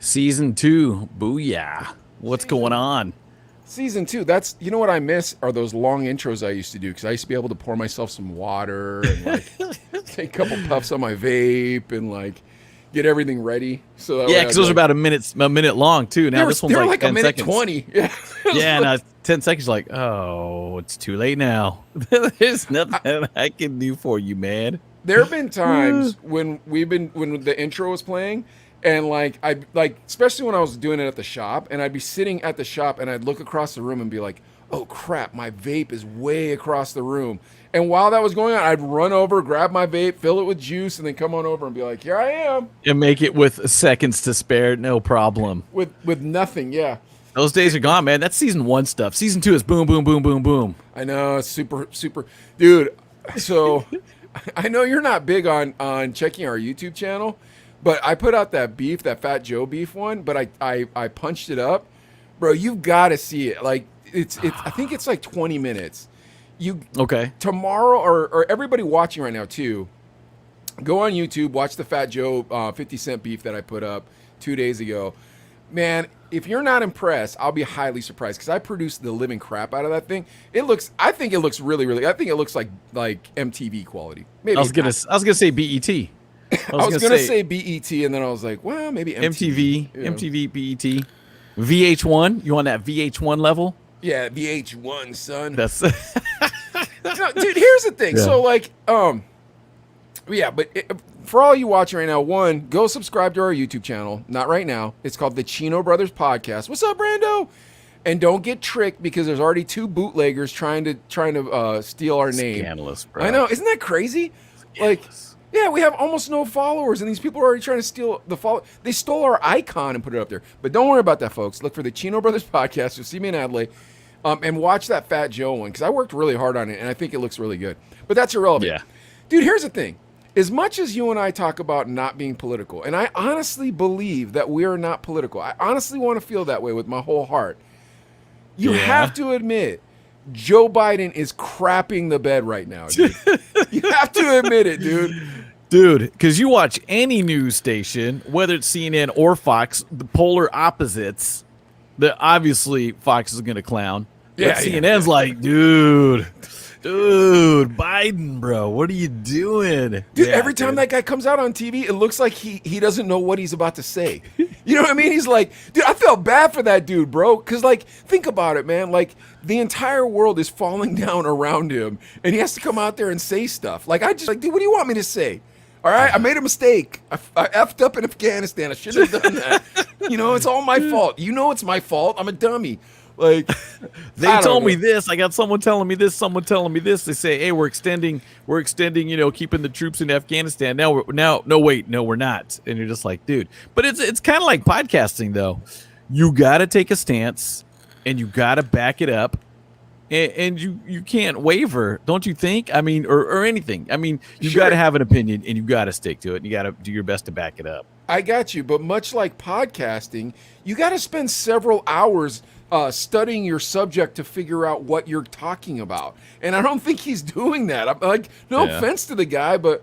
Season 2. Booyah. What's going on? Season 2. That's, you know what I miss are those long intros I used to do, because I used to be able to pour myself some water and like take a couple puffs on my vape and like get everything ready. So that Yeah, because those are about a minute long too. Now this one's they're like a 10 minute seconds. 20. Yeah, Yeah, now 10 seconds. Like, oh, it's too late now. There's nothing I can do for you, man. There have been times when when the intro was playing, and like I like, especially when I was doing it at the shop, and I'd be sitting at the shop and I'd look across the room and be like, oh crap, my vape is way across the room. And while that was going on, I'd run over, grab my vape, fill it with juice, and then come on over and be like, here I am. And make it with seconds to spare, no problem. With nothing, yeah. Those days are gone, man. That's season 1 stuff. Season 2 is boom, boom, boom, boom, boom. I know, it's super, dude. So I know you're not big on checking our YouTube channel, but I put out that beef, that Fat Joe beef one, but I punched it up, bro. You've got to see it. Like it's I think it's like 20 minutes. Okay. Tomorrow, or everybody watching right now too, go on YouTube, watch the Fat Joe 50-cent beef that I put up 2 days ago. Man, if you're not impressed, I'll be highly surprised, because I produced the living crap out of that thing. I think it looks really, I think it looks like MTV quality. Maybe I was gonna say BET. I was gonna say BET, and then I was like, well, maybe MTV. MTV, BET, VH1. You on that VH1 level? Yeah, VH1, son. That's no, dude. Here's the thing. Yeah. So like, yeah, but for all you watching right now, one, go subscribe to our YouTube channel. Not right now. It's called the Chino Brothers Podcast. What's up, Brando? And don't get tricked, because there's already 2 bootleggers trying to steal our name. Scandalous, bro. I know. Isn't that crazy? Scandalous. Like, yeah, we have almost no followers, and these people are already trying to steal the follow. They stole our icon and put it up there. But don't worry about that, folks. Look for the Chino Brothers Podcast. You'll see me in Adelaide. And watch that Fat Joe one, because I worked really hard on it, and I think it looks really good. But that's irrelevant. Yeah. Dude, here's the thing. As much as you and I talk about not being political, and I honestly believe that we are not political, I honestly want to feel that way with my whole heart, you have to admit, Joe Biden is crapping the bed right now, dude. You have to admit it, dude. Dude, because you watch any news station, whether it's CNN or Fox, the polar opposites, obviously Fox is going to clown. Yeah, CNN's like, dude, Biden, bro, what are you doing? Dude, every time that guy comes out on TV, it looks like he doesn't know what he's about to say. You know what I mean? He's like, dude, I felt bad for that dude, bro. Because, like, think about it, man. Like, the entire world is falling down around him, and he has to come out there and say stuff. Like, dude, what do you want me to say? All right, I made a mistake. I effed up in Afghanistan. I shouldn't have done that. You know, it's all my fault. You know it's my fault. I'm a dummy. Like, they told me this. I got someone telling me this. Someone telling me this. They say, "Hey, we're extending. You know, keeping the troops in Afghanistan. No, we're not." And you're just like, dude. But it's kind of like podcasting, though. You got to take a stance, and you got to back it up, and you can't waver, don't you think? I mean, or anything. I mean, you got to have an opinion, and you got to stick to it, and you got to do your best to back it up. I got you, but much like podcasting, you got to spend several hours studying your subject to figure out what you're talking about. And I don't think he's doing that. I'm like, no offense to the guy, but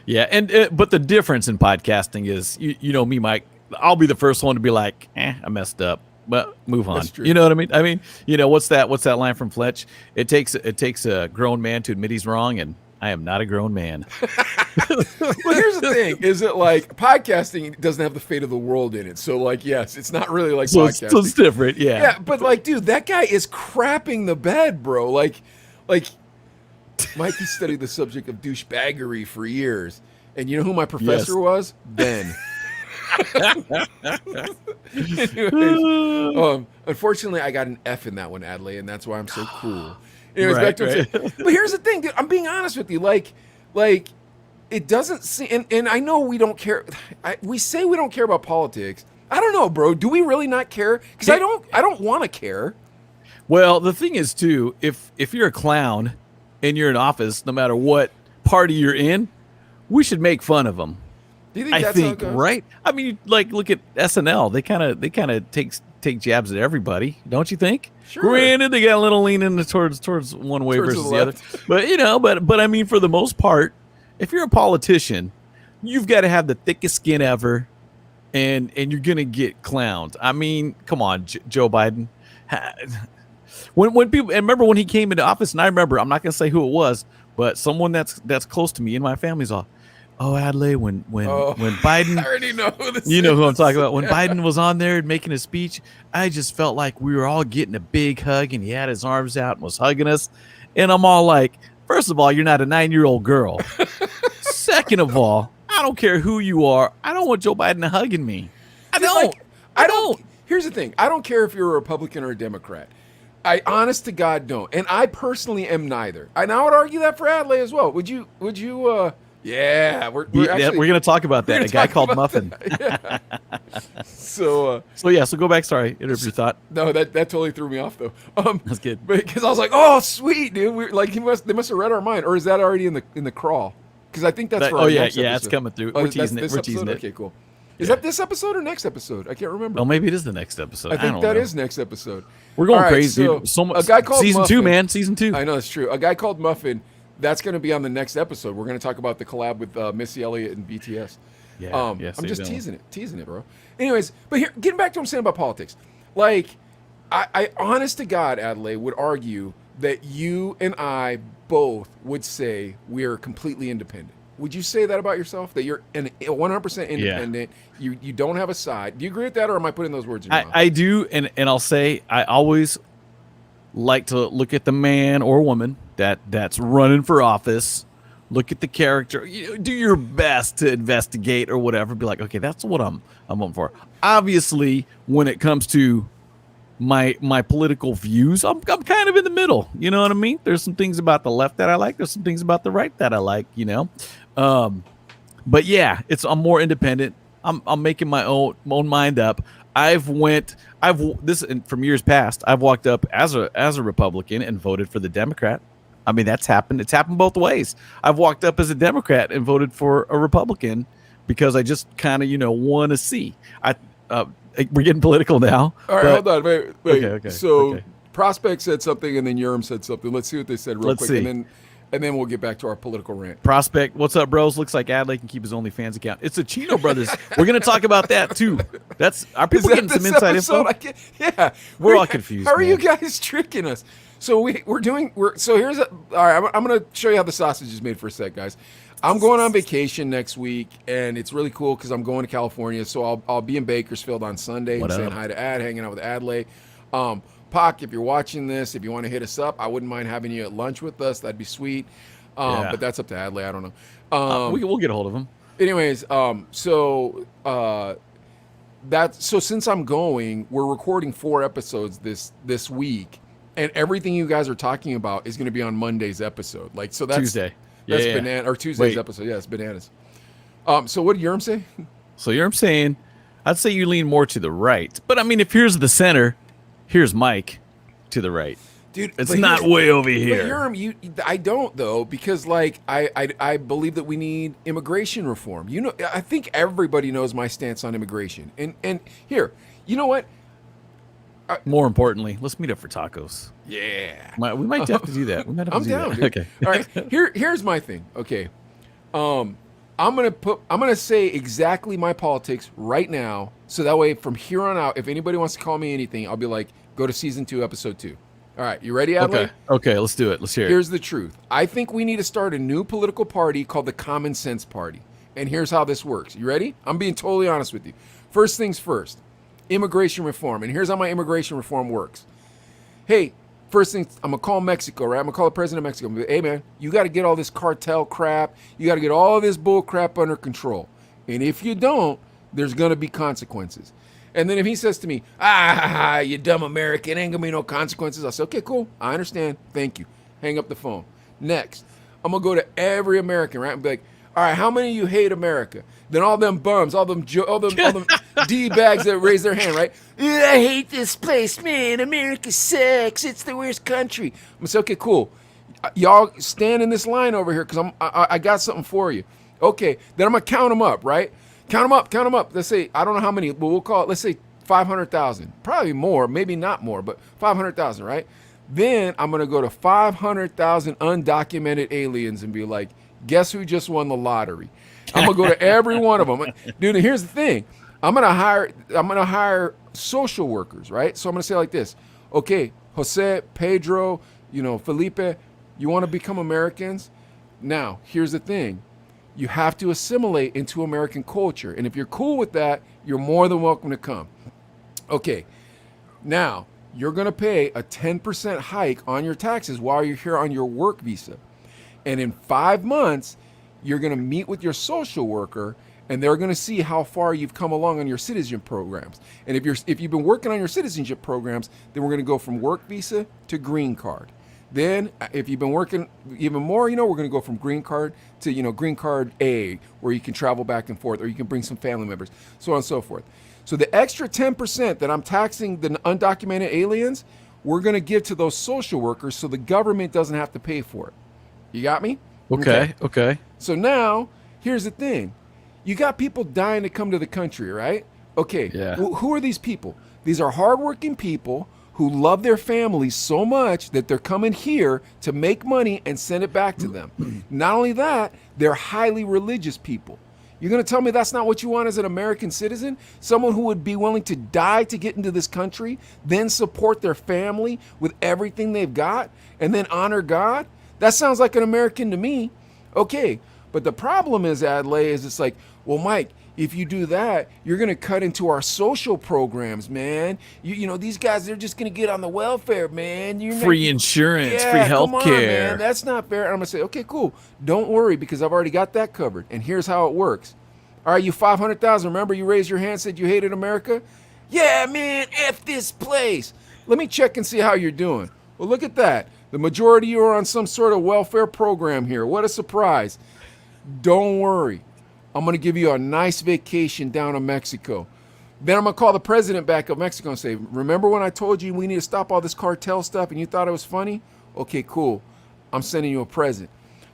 yeah. And but the difference in podcasting is, you know me, Mike, I'll be the first one to be like, I messed up, but move on. You know what I mean? I mean, you know, what's that line from Fletch? It takes a grown man to admit he's wrong, and I am not a grown man. Well, here's the thing: is it like podcasting doesn't have the fate of the world in it? So, like, yes, it's not really like podcasting. So it's different, yeah. Yeah, but like, dude, that guy is crapping the bed, bro. Like, Mikey studied the subject of douchebaggery for years, and you know who my professor was? Ben. Anyways, unfortunately, I got an F in that one, Adley, and that's why I'm so cool. Anyways, back to it. But here's the thing, dude. I'm being honest with you. Like it doesn't seem, and I know we don't care. We say we don't care about politics. I don't know, bro. Do we really not care? Because I don't want to care. Well, the thing is, too, if you're a clown and you're in office, no matter what party you're in, we should make fun of them. Do you think that's how it goes? Right? I mean, like, look at SNL. They kind of take jabs at everybody, don't you think? Sure. Granted, they got a little leaning towards one way versus the other. But you know, but I mean, for the most part, if you're a politician, you've got to have the thickest skin ever, and you're gonna get clowned. I mean, come on, Joe Biden. When people, and remember when he came into office, and I remember, I'm not gonna say who it was, but someone that's close to me in my family's all, oh, Adlai, when Biden, I already know who this you know is. who I'm talking about. When Biden was on there and making a speech, I just felt like we were all getting a big hug, and he had his arms out and was hugging us, and I'm all like, first of all, you're not a 9-year-old girl. Second of all, I don't care who you are. I don't want Joe Biden hugging me. I don't. Here's the thing. I don't care if you're a Republican or a Democrat. I honest to God don't. And I personally am neither. And I would argue that for Adlai as well. Would you yeah, we're going to talk about that. A guy called Muffin. Yeah. So go back. Sorry, interrupt your thought. No, that totally threw me off though. That's good. Because I was like, oh, sweet, dude. They must have read our mind, or is that already in the crawl? Because I think that's for our next episode. It's coming through. We're teasing it. We're teasing it. Okay, cool. Is that this episode or next episode? I can't remember. Well, maybe it is the next episode. I think that is next episode. We're going crazy, dude. So much. A guy called season Muffin, 2, man. Season 2. I know it's true. A guy called Muffin. That's going to be on the next episode. We're going to talk about the collab with Missy Elliot and BTS. Yeah. I'm just teasing it, bro. Anyways, but here, getting back to what I'm saying about politics, like, I honest to God, Adlai, would argue that you and I both would say we are completely independent. Would you say that about yourself? That you're 100% independent? Yeah. You don't have a side. Do you agree with that, or am I putting those words in your mouth? I do, and I'll say I always like to look at the man or woman that's running for office. Look at the character. Do your best to investigate or whatever. Be like, okay, that's what I'm voting for. Obviously, when it comes to my political views, I'm kind of in the middle. You know what I mean? There's some things about the left that I like. There's some things about the right that I like. You know, but yeah, I'm more independent. I'm making my own mind up. From years past, I've walked up as a Republican and voted for the Democrat. I mean, that's happened. It's happened both ways. I've walked up as a Democrat and voted for a Republican because I just kind of, want to see. We're getting political now. All right, hold on. Wait. Okay. So Prospect said something and then Urim said something. Let's see what they said real quick. See. And then we'll get back to our political rant. Prospect, what's up, bros? Looks like Adlai can keep his OnlyFans account. It's the Chino brothers. We're going to talk about that, too. Are people getting some inside info? Yeah. We're all confused. How are you guys tricking us? So here's all right, I'm going to show you how the sausage is made for a sec, guys. I'm going on vacation next week, and it's really cool because I'm going to California. So I'll be in Bakersfield on Sunday and saying hi to hanging out with Adlai. Pac, if you're watching this, if you want to hit us up, I wouldn't mind having you at lunch with us. That'd be sweet. But that's up to Adlai. I don't know. We'll get a hold of him. Anyways, so since I'm going, we're recording 4 episodes this week, and everything you guys are talking about is going to be on Monday's episode. Like, so that's Tuesday. That's banana or Tuesday's episode. Yeah, it's bananas. So what did Urim say? So Urim saying, I'd say you lean more to the right. But I mean, if here's the center, here's Mike to the right. Dude, it's not way over here. But Urim, I don't though, because like I believe that we need immigration reform. I think everybody knows my stance on immigration. And here, you know what? More importantly, let's meet up for tacos. Yeah, we might have to do that. I'm down. Dude. Okay. All right. Here's my thing. Okay. I'm gonna say exactly my politics right now, so that way from here on out, if anybody wants to call me anything, I'll be like, go to season 2, episode 2. All right, you ready, Adlai? Okay, let's do it. Let's hear it. Here's the truth. I think we need to start a new political party called the Common Sense Party, and here's how this works. You ready? I'm being totally honest with you. First things first. Immigration reform, and here's how my immigration reform works. Hey, first thing, I'm gonna call Mexico, right? I'm gonna call the president of Mexico. I'm gonna be, hey man, you got to get all this cartel crap. You got to get all this bull crap under control. And if you don't, there's gonna be consequences. And then if he says to me, you dumb American, ain't gonna be no consequences. I say, okay, cool, I understand. Thank you. Hang up the phone. Next, I'm gonna go to every American, right? And be like, all right, how many of you hate America? Then all them bums, all them D-bags that raise their hand, right? I hate this place, man. America sucks. It's the worst country. I'm gonna say, okay, cool. Y'all stand in this line over here because I got something for you. Okay, then I'm gonna count them up, right? Count them up. Let's say, I don't know how many, but we'll call it, let's say 500,000. Probably more, maybe not more, but 500,000, right? Then I'm gonna go to 500,000 undocumented aliens and be like, guess who just won the lottery? I'm going to go to every one of them. Dude, and here's the thing. I'm gonna hire social workers, right? So I'm gonna say like this. Okay, Jose, Pedro, Felipe, you want to become Americans? Now, here's the thing. You have to assimilate into American culture. And if you're cool with that, you're more than welcome to come. Okay, now you're going to pay a 10% hike on your taxes while you're here on your work visa. And in 5 months, you're going to meet with your social worker and they're going to see how far you've come along on your citizenship programs. And if you've been working on your citizenship programs, then we're going to go from work visa to green card. Then if you've been working even more, we're going to go from green card to, green card A, where you can travel back and forth, or you can bring some family members, so on and so forth. So the extra 10% that I'm taxing the undocumented aliens, we're going to give to those social workers so the government doesn't have to pay for it. You got me? Okay. So now, here's the thing. You got people dying to come to the country, right? Okay. Yeah. Who are these people? These are hardworking people who love their families so much that they're coming here to make money and send it back to them. Not only that, they're highly religious people. You're going to tell me that's not what you want as an American citizen? Someone who would be willing to die to get into this country, then support their family with everything they've got, and then honor God? That sounds like an American to me. Okay, but the problem is, Adlai, is it's like, well, Mike, if you do that, you're going to cut into our social programs, man. You know, these guys, they're just going to get on the welfare, man. Free insurance, free health care. Man. That's not fair. And I'm going to say, okay, cool. Don't worry, because I've already got that covered. And here's how it works. All right, you 500,000. Remember you raised your hand, said you hated America? Yeah, man, F this place. Let me check and see how you're doing. Well, look at that. The majority of you are on some sort of welfare program here. What a surprise. Don't worry. I'm going to give you a nice vacation down in Mexico. Then I'm going to call the president back of Mexico and say, remember when I told you we need to stop all this cartel stuff and you thought it was funny? Okay, cool. I'm sending you a present.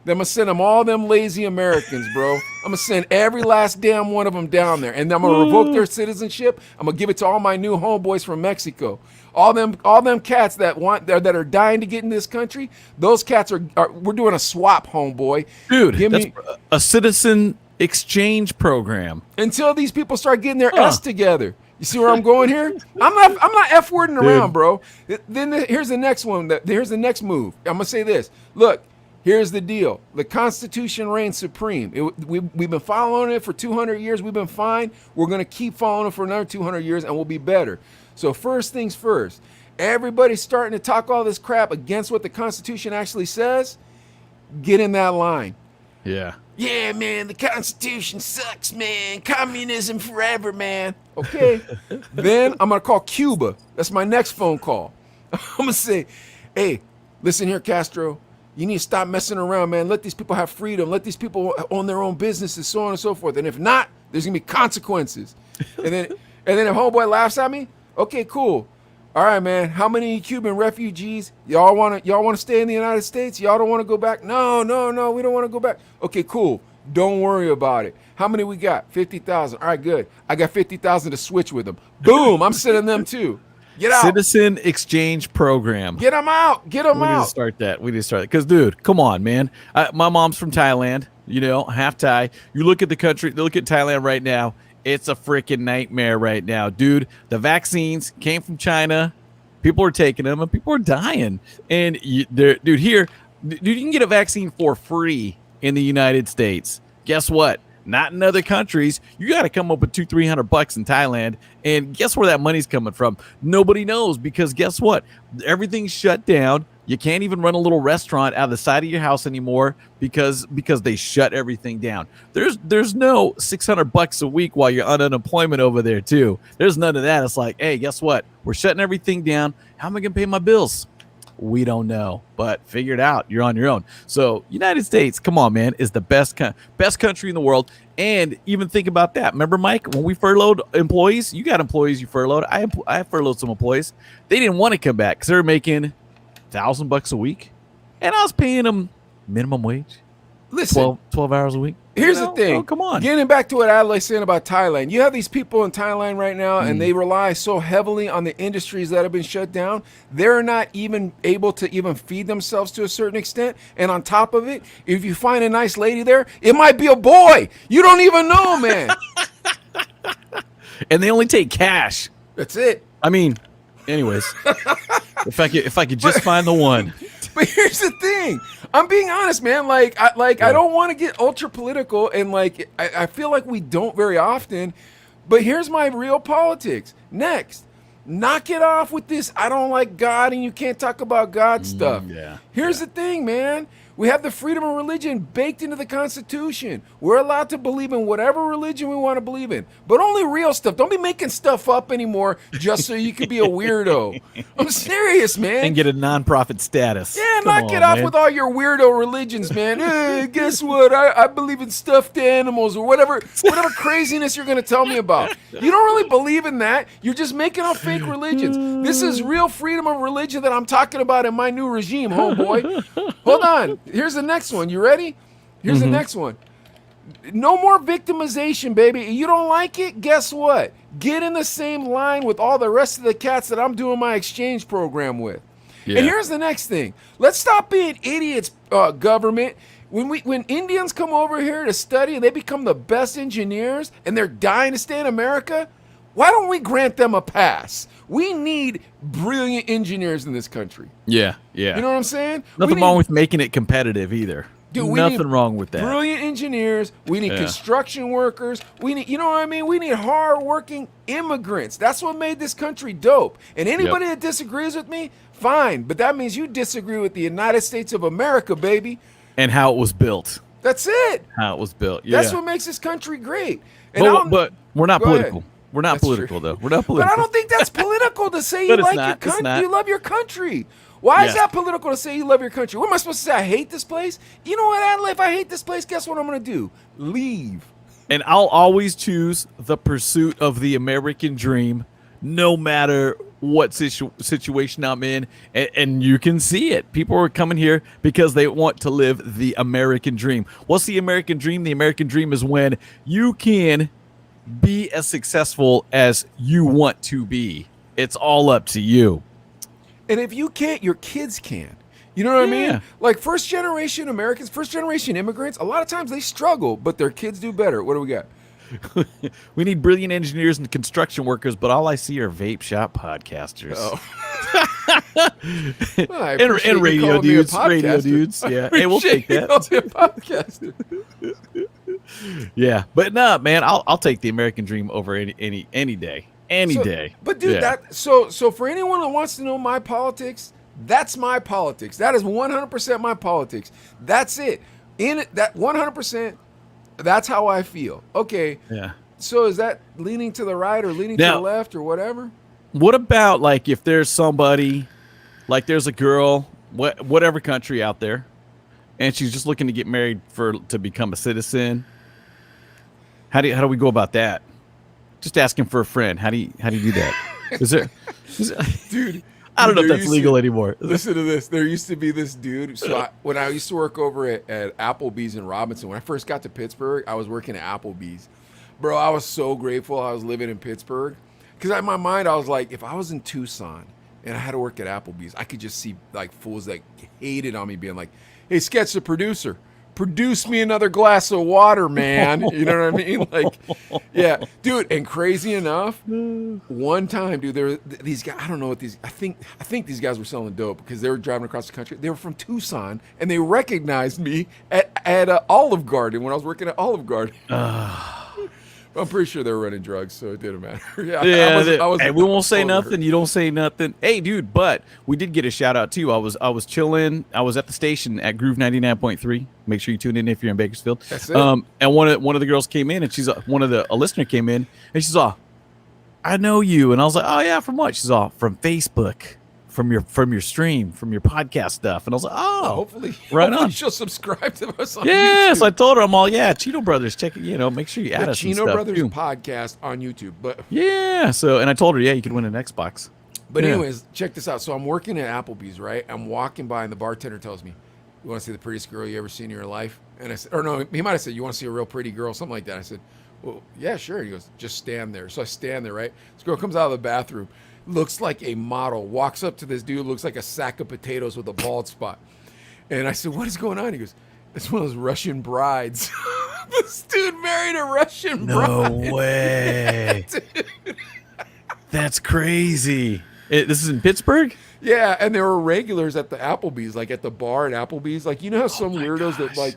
Then I'm going to send them all them lazy Americans, bro. I'm going to send every last damn one of them down there. And then I'm going to revoke their citizenship. I'm going to give it to all my new homeboys from Mexico. All them cats that are dying to get in this country, those cats are we're doing a swap, homeboy. Dude, that's a citizen exchange program. Until these people start getting their S together. You see where I'm going here? I'm not F-wording around, bro. Then here's the next one. Here's the next move. I'm gonna say this. Look, here's the deal. The Constitution reigns supreme. We've been following it for 200 years. We've been fine. We're gonna keep following it for another 200 years, and we'll be better. So first things first. Everybody's starting to talk all this crap against what the Constitution actually says. Get in that line. Yeah. Yeah, man, the Constitution sucks, man. Communism forever, man. Okay. Then I'm going to call Cuba. That's my next phone call. I'm going to say, hey, listen here, Castro. You need to stop messing around, man. Let these people have freedom. Let these people own their own businesses, so on and so forth. And if not, there's going to be consequences. And then if homeboy laughs at me, okay, cool. All right, man. How many Cuban refugees? Y'all want to stay in the United States? Y'all don't want to go back? No. We don't want to go back. Okay, cool. Don't worry about it. How many we got? 50,000. All right, good. I got 50,000 to switch with them. Boom. I'm sending them too. Get out. Citizen exchange program. Get them out. Get them out. We need to start that. Because, dude, come on, man. My mom's from Thailand. Half Thai. You look at the country. Look at Thailand right now. It's a freaking nightmare right now, dude. The vaccines came from China. People are taking them, and people are dying. And you can get a vaccine for free in the United States. Guess what? Not in other countries. You got to come up with $200-300 in Thailand. And guess where that money's coming from? Nobody knows, because guess what? Everything's shut down. You can't even run a little restaurant out of the side of your house anymore because they shut everything down. There's no $600 a week while you're on unemployment over there too. There's none of that. It's like, hey, guess what? We're shutting everything down. How am I gonna pay my bills? We don't know, but figure it out. You're on your own. So United States, come on, man, is the best country in the world. And even think about that. Remember, Mike, when we furloughed employees, you got employees you furloughed. I furloughed some employees. They didn't want to come back because they were making $1,000 a week, and I was paying them minimum wage. Listen, 12 hours a week. Here's the thing. Oh, come on. Getting back to what Adelaide's saying about Thailand. You have these people in Thailand right now, and they rely so heavily on the industries that have been shut down. They're not even able to even feed themselves to a certain extent. And on top of it, if you find a nice lady there, it might be a boy. You don't even know, man. And they only take cash. That's it. I mean, anyways, if I could just find the one. But here's the thing. I'm being honest, man. Like, I don't want to get ultra political, and like, I feel like we don't very often. But here's my real politics. Next, knock it off with this. I don't like God, and you can't talk about God stuff. Here's the thing, man. We have the freedom of religion baked into the Constitution. We're allowed to believe in whatever religion we want to believe in, but only real stuff. Don't be making stuff up anymore just so you can be a weirdo. I'm serious, man. And get a nonprofit status. Yeah, knock it off with all your weirdo religions, man. Hey, guess what? I believe in stuffed animals or whatever craziness you're going to tell me about. You don't really believe in that. You're just making up fake religions. This is real freedom of religion that I'm talking about in my new regime, homeboy. Hold on. Here's the next one. You ready? Here's the next one. No more victimization, baby. You don't like it? Guess what? Get in the same line with all the rest of the cats that I'm doing my exchange program with. Yeah. And here's the next thing. Let's stop being idiots, government. When Indians come over here to study and they become the best engineers and they're dying to stay in America, why don't we grant them a pass? We need brilliant engineers in this country. Yeah. You know what I'm saying? Nothing wrong with making it competitive either. Dude, nothing wrong with that. Brilliant engineers. We need construction workers. We need, you know what I mean? We need hard-working immigrants. That's what made this country dope. And anybody that disagrees with me, fine. But that means you disagree with the United States of America, baby. And how it was built. That's it. How it was built. Yeah. That's what makes this country great. And but we're not political. Ahead. We're not political, though. We're not political. But I don't think that's political to say you like your country. You love your country. Why is that political to say you love your country? What am I supposed to say? I hate this place? You know what, Adelaide? If I hate this place, guess what I'm going to do? Leave. And I'll always choose the pursuit of the American dream, no matter what situation I'm in. And you can see it. People are coming here because they want to live the American dream. What's the American dream? The American dream is when you can be as successful as you want to be. It's all up to you. And if you can't, your kids can. You know what I mean? Like first generation Americans, first generation immigrants, a lot of times they struggle, but their kids do better. What do we got? We need brilliant engineers and construction workers, but all I see are vape shop podcasters. Well, and radio dudes. Radio dudes. Yeah. Hey, we'll take that. Podcaster. Yeah. But no, man, I'll take the American dream over any day. Any day. But dude, so for anyone that wants to know my politics, that's my politics. That is 100% my politics. That's it. In it, that 100%, that's how I feel. Okay. Yeah. So is that leaning to the right or leaning to the left or whatever? What about like if there's somebody, like there's a girl, whatever country out there, and she's just looking to get married to become a citizen? How do we go about that? Just asking for a friend. How do you do that? Dude, I don't know if that's legal anymore. Listen to this. There used to be this dude. So when I used to work over at Applebee's in Robinson, when I first got to Pittsburgh, I was working at Applebee's. Bro, I was so grateful I was living in Pittsburgh. Because in my mind, I was like, if I was in Tucson and I had to work at Applebee's, I could just see like fools that hated on me being like, hey, Sketch the producer, produce me another glass of water, man. You know what I mean? Like, yeah, dude. And crazy enough, one time, dude, there were these guys. I don't know what these. I think these guys were selling dope because they were driving across the country. They were from Tucson, and they recognized me at Olive Garden when I was working at Olive Garden. I'm pretty sure they were running drugs, so it didn't matter. Hey, we won't say nothing. You don't say nothing. Hey, dude, but we did get a shout out too. I was chilling. I was at the station at Groove 99.3. Make sure you tune in if you're in Bakersfield. That's it. And one of the girls came in, and she's a listener came in, and she's all, I know you, and I was like, oh yeah, from what? She's all, from Facebook. From your stream, from your podcast stuff. And I was like, hopefully on. She'll subscribe to us on Yes, YouTube. I told her, I'm all, Chino Brothers, check it, make sure you add us Chino and Brothers too. podcast on YouTube. But yeah, and I told her, you could win an Xbox. But anyways, check this out. So I'm working at Applebee's, right? I'm walking by and the bartender tells me, you want to see the prettiest girl you ever seen in your life? And I said, or no, he might have said, you want to see a real pretty girl, something like that. I said, well, yeah, sure. He goes, just stand there. So I stand there, right? This girl comes out of the bathroom, looks like a model, walks up to this dude, looks like a sack of potatoes with a bald spot. And I said, what is going on? He goes, it's one of those Russian brides. This dude married a Russian bride. No way. That's crazy. This is in Pittsburgh? Yeah, and there were regulars at the Applebee's, like at the bar at Applebee's. Like, you know how some weirdos that like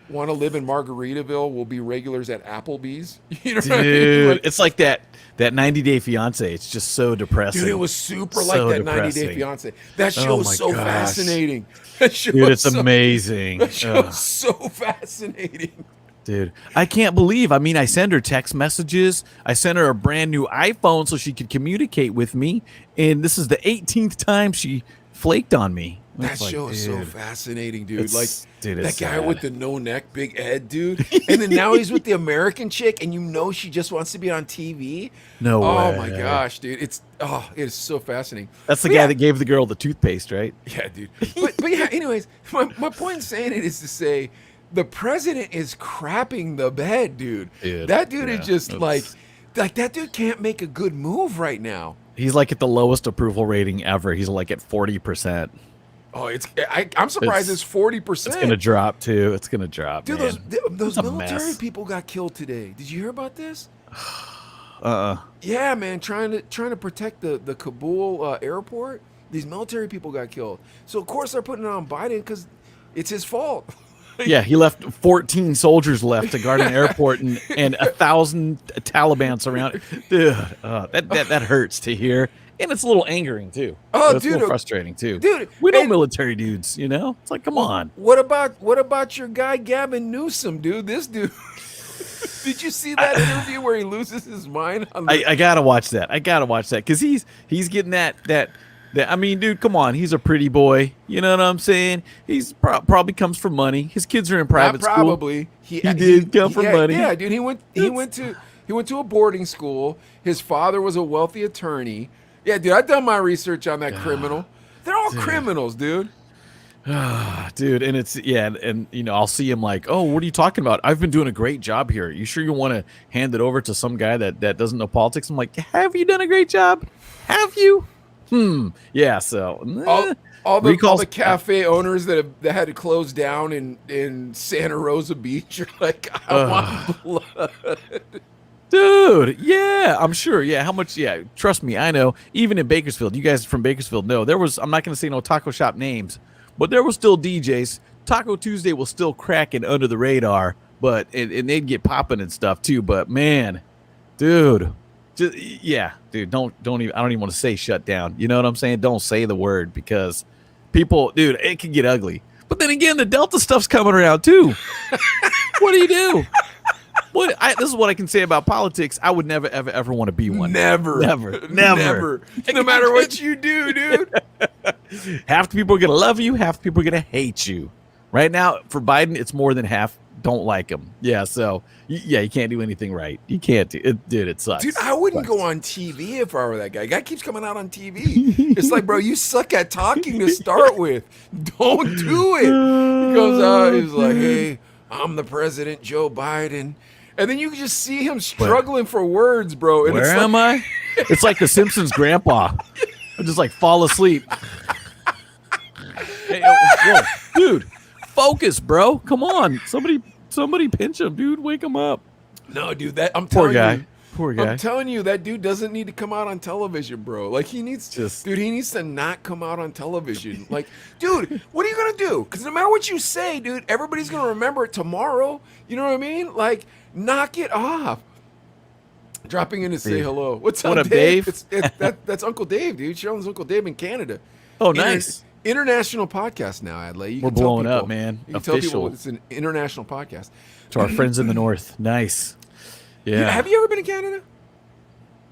want to live in Margaritaville will be regulars at Applebee's? You know what I mean? Dude, Like, it's like that 90 Day Fiance. It's just so depressing. dude, it was super So like that 90 depressing. Day Fiance. That Oh show my is so gosh. fascinating. That show Dude, is it's so, amazing. That show is so fascinating. Dude, I can't believe. I mean, I send her text messages. I sent her a brand new iPhone so she could communicate with me. And this is the 18th time she flaked on me. That It's like, show is so dude, fascinating, dude. it's- Like dude, that it's guy sad. with the no neck, big Ed, dude. And then now he's with the American chick, and you know she just wants to be on TV. No Oh way. my gosh, dude. It is so fascinating. That's the But guy yeah, that gave the girl the toothpaste, right? Yeah, dude. But yeah, anyways, my point in saying it is to say the president is crapping the bed, dude. Dude, That dude yeah, is just it's- like that dude can't make a good move right now. He's like at the lowest approval rating ever. He's like at 40%. Oh, I'm surprised it's 40%. It's gonna drop too. It's gonna drop, Dude, man. those It's a military mess. people got killed today. Did you hear about this? Uh-uh. Yeah, man, trying to protect the Kabul airport. These military people got killed. So of course they're putting it on Biden because it's his fault. Yeah, he left 14 soldiers left to guard an airport and 1,000 Taliban surrounded. Dude, that hurts to hear. And it's a little angering too. Oh, It's a dude, little frustrating too. dude, We know and- military dudes, you know? It's like, come on. What about your guy Gavin Newsom, dude? This dude. Did you see that interview where he loses his mind? On the, I gotta watch that. Because he's getting that. I mean, dude, come on. He's a pretty boy. You know what I'm saying? He's probably comes from money. His kids are in private not school. probably. He did come from money. Yeah, dude. He went to a boarding school. His father was a wealthy attorney. Yeah, dude. I've done my research on that criminal. They're all criminals, dude. Dude, and it's and you know, I'll see him like, oh, what are you talking about? I've been doing a great job here. You sure you want to hand it over to some guy that doesn't know politics? I'm like, have you done a great job? Have you? Yeah. So All recalls- the cafe owners that had to close down in Santa Rosa Beach are like, I want blood. Dude, yeah, I'm sure. Yeah, how much? Yeah, trust me, I know. Even in Bakersfield, you guys from Bakersfield know there was. I'm not going to say no taco shop names, but there were still DJs. Taco Tuesday was still cracking under the radar, but and they'd get popping and stuff too. But man, dude, just dude, don't even. I don't even want to say shut down. You know what I'm saying? Don't say the word because people, dude, it can get ugly. But then again, the Delta stuff's coming around too. What do you do? This is what I can say about politics. I would never, ever want to be one. Never. No matter what you do, dude. Half the people are going to love you. Half the people are going to hate you. Right now, for Biden, it's more than half don't like him. Yeah, so, yeah, you can't do anything right. You can't do it. Dude, it sucks. Dude, I wouldn't go on TV if I were that guy. Guy keeps coming out on TV. It's like, bro, you suck at talking to start with. Don't do it. He goes out, he's like, hey, I'm the president, Joe Biden. And then you can just see him struggling for words, bro. And Where it's like, am I? It's like the Simpsons grandpa. I just like fall asleep. Hey, whoa, dude, focus, bro. Come on. Somebody pinch him, dude. Wake him up. No, dude, I'm Poor telling guy. you. Poor guy. I'm telling you, that dude doesn't need to come out on television, bro. Like, he needs to not come out on television. Like, dude, what are you going to do? Because no matter what you say, dude, everybody's going to remember it tomorrow. You know what I mean? Like, knock it off. Dropping in to say hello. What's up, Dave? That's Uncle Dave, dude. Sheldon's Uncle Dave in Canada. Oh, nice. International podcast now, Adlai. We're blowing up, man. You can tell people Official. it's an international podcast. To our friends in the north. Nice. Yeah. Have you ever been to Canada?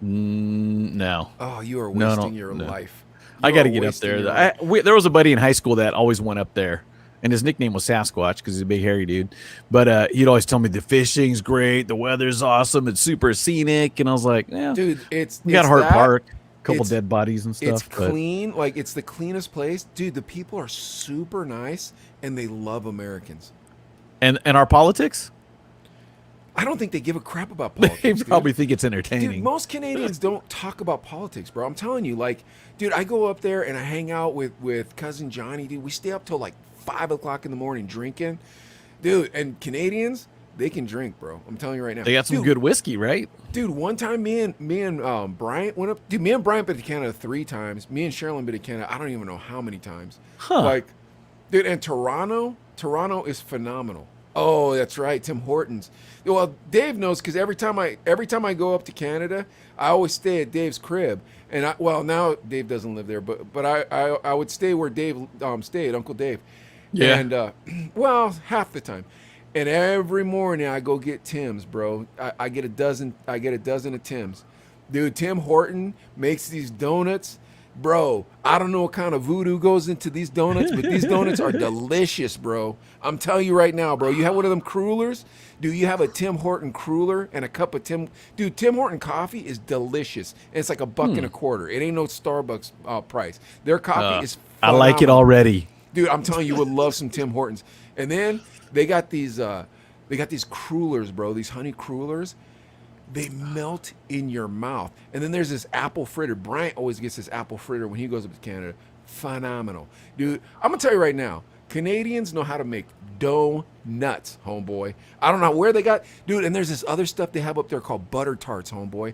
No. Oh, you are No, wasting no, your no. life. I You got to are get up wasting there. your life. There was a buddy in high school that always went up there, and his nickname was Sasquatch because he's a big hairy dude. But he'd always tell me the fishing's great, the weather's awesome, it's super scenic, and I was like, yeah, Dude, we got it's Hart that, Park, a couple it's- dead bodies and stuff. It's but clean, like it's the cleanest place. Dude, the people are super nice and they love Americans. and our politics, I don't think they give a crap about politics. they dude. probably think it's entertaining. Dude, most Canadians don't talk about politics, bro. I'm telling you, like, dude, I go up there and I hang out with cousin Johnny, dude. We stay up till like 5 o'clock in the morning drinking. Dude, and Canadians, they can drink, bro. I'm telling you right now. They got some Dude, good whiskey, right? Dude, one time me and Bryant went up. Dude, me and Bryant been to Canada 3 times. Me and Sherilyn been to Canada, I don't even know how many times. Huh. Like, dude, and Toronto is phenomenal. Oh, that's right, Tim Hortons. Well, Dave knows because every time I go up to Canada, I always stay at Dave's crib. And now Dave doesn't live there, but I would stay where Dave stayed, Uncle Dave. Yeah. And well, half the time. And every morning I go get Tim's, bro. I get a dozen of Tim's. Dude, Tim Horton makes these donuts. Bro, I don't know what kind of voodoo goes into these donuts, but these donuts are delicious, bro. I'm telling you right now, bro. You have one of them crullers? Dude, you have a Tim Horton cruller and a cup of Tim Horton coffee is delicious. And it's like $1.25. It ain't no Starbucks price. Their coffee is I like it phenomenal. already. Dude, I'm telling you, you would love some Tim Hortons. And then they got these crullers, bro. These honey crullers. They melt in your mouth. And then there's this apple fritter. Bryant always gets this apple fritter when he goes up to Canada. Phenomenal. Dude, I'm going to tell you right now, Canadians know how to make donuts, homeboy. I don't know where they got. Dude, and there's this other stuff they have up there called butter tarts, homeboy.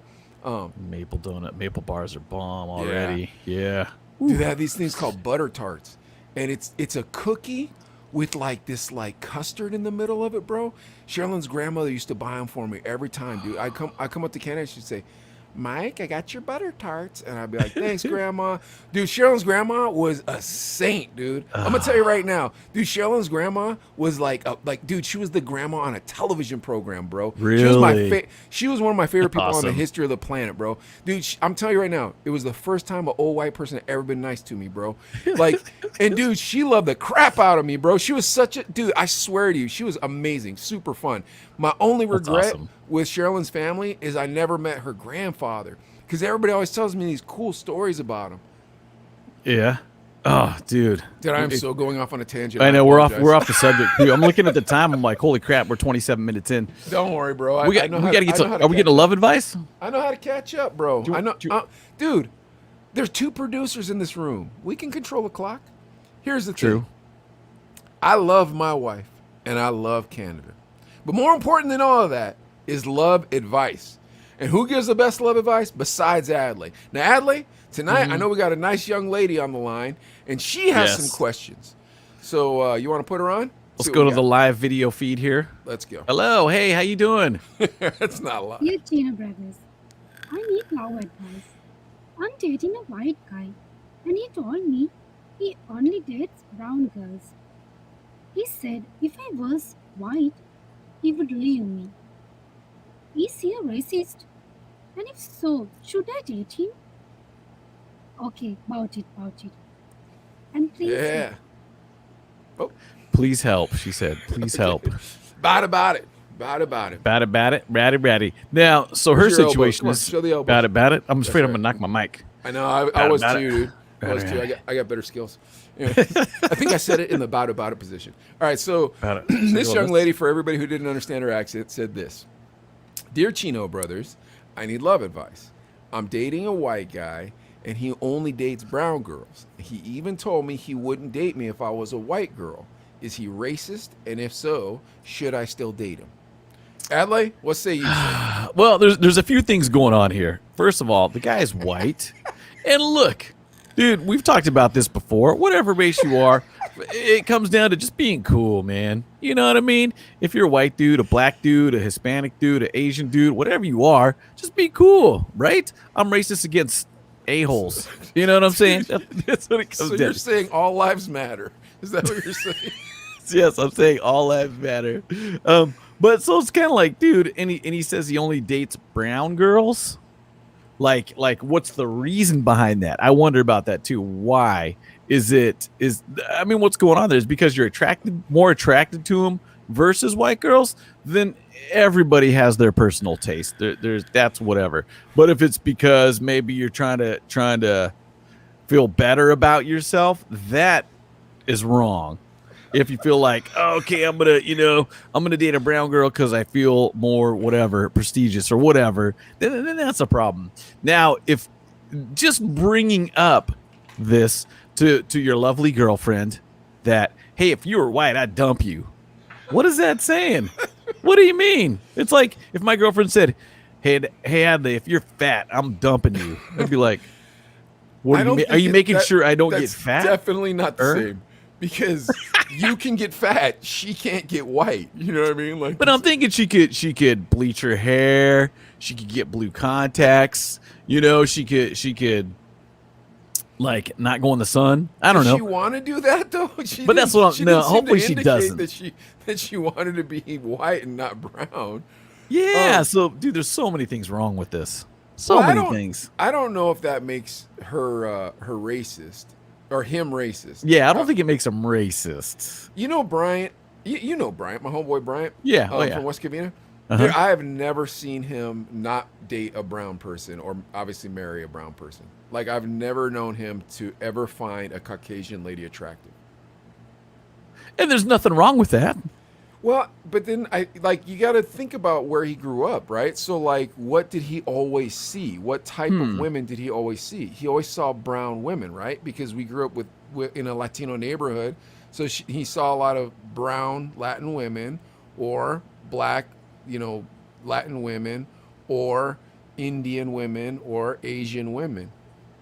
Maple bars are bomb already. Yeah. Dude, they have these things called butter tarts. And it's a cookie with like this like custard in the middle of it, bro. Sherilyn's grandmother used to buy them for me every time, dude. I come up to Canada, she'd say, Mike, I got your butter tarts. And I'd be like, thanks, Grandma. Dude, Sherilyn's grandma was a saint, dude. I'm going to tell you right now. Dude, Sherilyn's grandma was dude, she was the grandma on a television program, bro. Really? She was one of my favorite people on the Awesome. history of the planet, bro. Dude, I'm telling you right now, it was the first time an old white person had ever been nice to me, bro. Like, and dude, she loved the crap out of me, bro. She was dude, I swear to you, she was amazing, super fun. My only regret awesome. with Sherilyn's family is I never met her grandfather because everybody always tells me these cool stories about him. Yeah. Oh, dude. Dude, I'm so going off on a tangent. I know we're off apologize. the subject. Dude, I'm looking at the time. I'm like, holy crap, we're 27 minutes in. Don't worry, bro. We got to get some. Are we getting a love advice? I know how to catch up, bro. Dude, there's 2 producers in this room. We can control the clock. Here's the True. thing. I love my wife and I love Canada. But more important than all of that is love advice. And who gives the best love advice besides Adley? Now, Adley, tonight I know we got a nice young lady on the line, and she has some questions. So you want to put her on? Let's go to the live video feed here. Let's go. Hello. Hey, how you doing? That's not a lot. Dear Chino brothers, I need love advice. I'm dating a white guy, and he told me he only dates brown girls. He said if I was white, he would leave me. Is he a racist? And if so, should I date him? Okay, about it. And please, Yeah. Please help, she said. Please help. About it. Bat it, ratty. Now, so her Where's your elbow? situation Come on, is show the elbow. bat it. I'm afraid I'm right. gonna knock my mic. I know. I was About too, it. dude. I was too. I got better skills. Anyway, I think I said it in the about it position. All right, so About it. this So young let's- lady, for everybody who didn't understand her accent, said this. Dear Chino brothers, I need love advice. I'm dating a white guy, and he only dates brown girls. He even told me he wouldn't date me if I was a white girl. Is he racist? And if so, should I still date him? Adley, what say you? Sir? Well, there's a few things going on here. First of all, the guy is white. And look, dude, we've talked about this before. Whatever race you are, it comes down to just being cool, man. You know what I mean? If you're a white dude, a black dude, a Hispanic dude, an Asian dude, whatever you are, just be cool, right? I'm racist against a-holes. You know what I'm saying? That's what it comes So down you're to. saying all lives matter. Is that what you're saying? Yes, I'm saying all lives matter. But so it's kind of like, dude, and he says he only dates brown girls. Like what's the reason behind that? I wonder about that too. Why I mean, what's going on there is because you're more attracted to him versus white girls. Then everybody has their personal taste. That's whatever. But if it's because maybe you're trying to feel better about yourself, that is wrong. If you feel like, oh, okay, I'm gonna date a brown girl because I feel more whatever prestigious or whatever, then that's a problem. Now, if just bringing up this to your lovely girlfriend that, hey, if you were white, I'd dump you. What is that saying? What do you mean? It's like if my girlfriend said, "Hey, Adley, if you're fat, I'm dumping you." I'd be like, "What I do you don't mean? Are think you making sure I don't get fat?" Definitely not the same. Because you can get fat, she can't get white. You know what I mean? Like, But I'm thinking she could bleach her hair. She could get blue contacts. You know, she could like not go in the sun. I don't does know. she want to do that though? But that's what I'm- no, hopefully she indicate doesn't. That she wanted to be white and not brown. Yeah. So, dude, there's so many things wrong with this. So Well, many things. I don't know if that makes her racist or him racist. Yeah, I don't think it makes them racist. You know Bryant. You know Bryant, my homeboy Bryant. Yeah. Oh, yeah. From West Covina. Uh-huh. Dude, I have never seen him not date a brown person or obviously marry a brown person. Like, I've never known him to ever find a Caucasian lady attractive. And there's nothing wrong with that. Well, but then you got to think about where he grew up, right? So like, what did he always see? What type of women did he always see? He always saw brown women, right? Because we grew up with in a Latino neighborhood, so he saw a lot of brown Latin women or black, Latin women or Indian women or Asian women.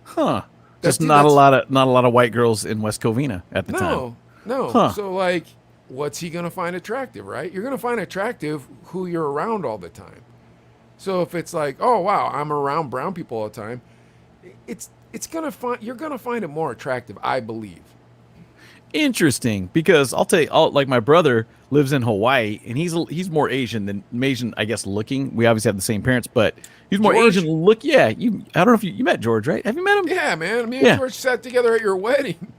Huh. Just not a lot of white girls in West Covina at the time. No. Huh. So like, what's he gonna find attractive, right? You're gonna find attractive who you're around all the time. So if it's like, oh wow, I'm around brown people all the time, you're gonna find it more attractive, I believe. Interesting, because like my brother lives in Hawaii and he's more Asian, I guess, looking. We obviously have the same parents, but he's more George? Asian look. Yeah, I don't know if you met George, right? Have you met him? Yeah, man. Me and George sat together at your wedding.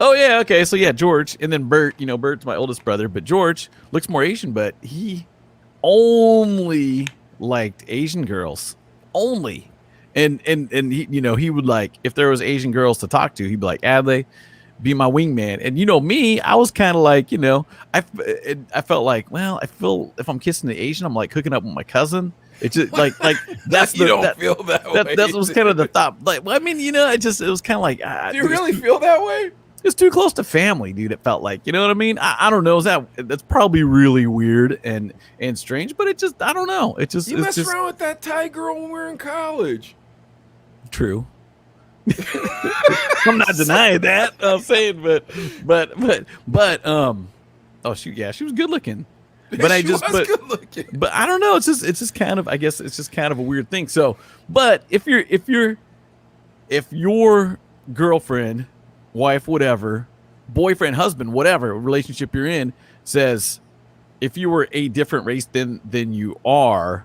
Oh yeah, okay. So yeah, George, and then Bert. Bert's my oldest brother, but George looks more Asian, but he only liked Asian girls, only. And he, he would like, if there was Asian girls to talk to, he'd be like, Adley, be my wingman. And me, I was kind of like, I felt like, well, I feel if I'm kissing the Asian, I'm like hooking up with my cousin. It's just like that's you don't feel that way. That was kind of the thought. Like, well, I mean, it was kind of like, do you really feel that way? It's too close to family, dude. It felt like, you know what I mean? I don't know. That's probably really weird and strange, but I don't know. You messed around with that Thai girl when we were in college. True. I'm not denying that. I'm saying, but oh shoot, yeah, she was good looking. But good looking. But I don't know. It's just kind of, I guess it's just kind of a weird thing. So, but if your girlfriend, wife, whatever, boyfriend, husband, whatever relationship you're in says, if you were a different race than you are,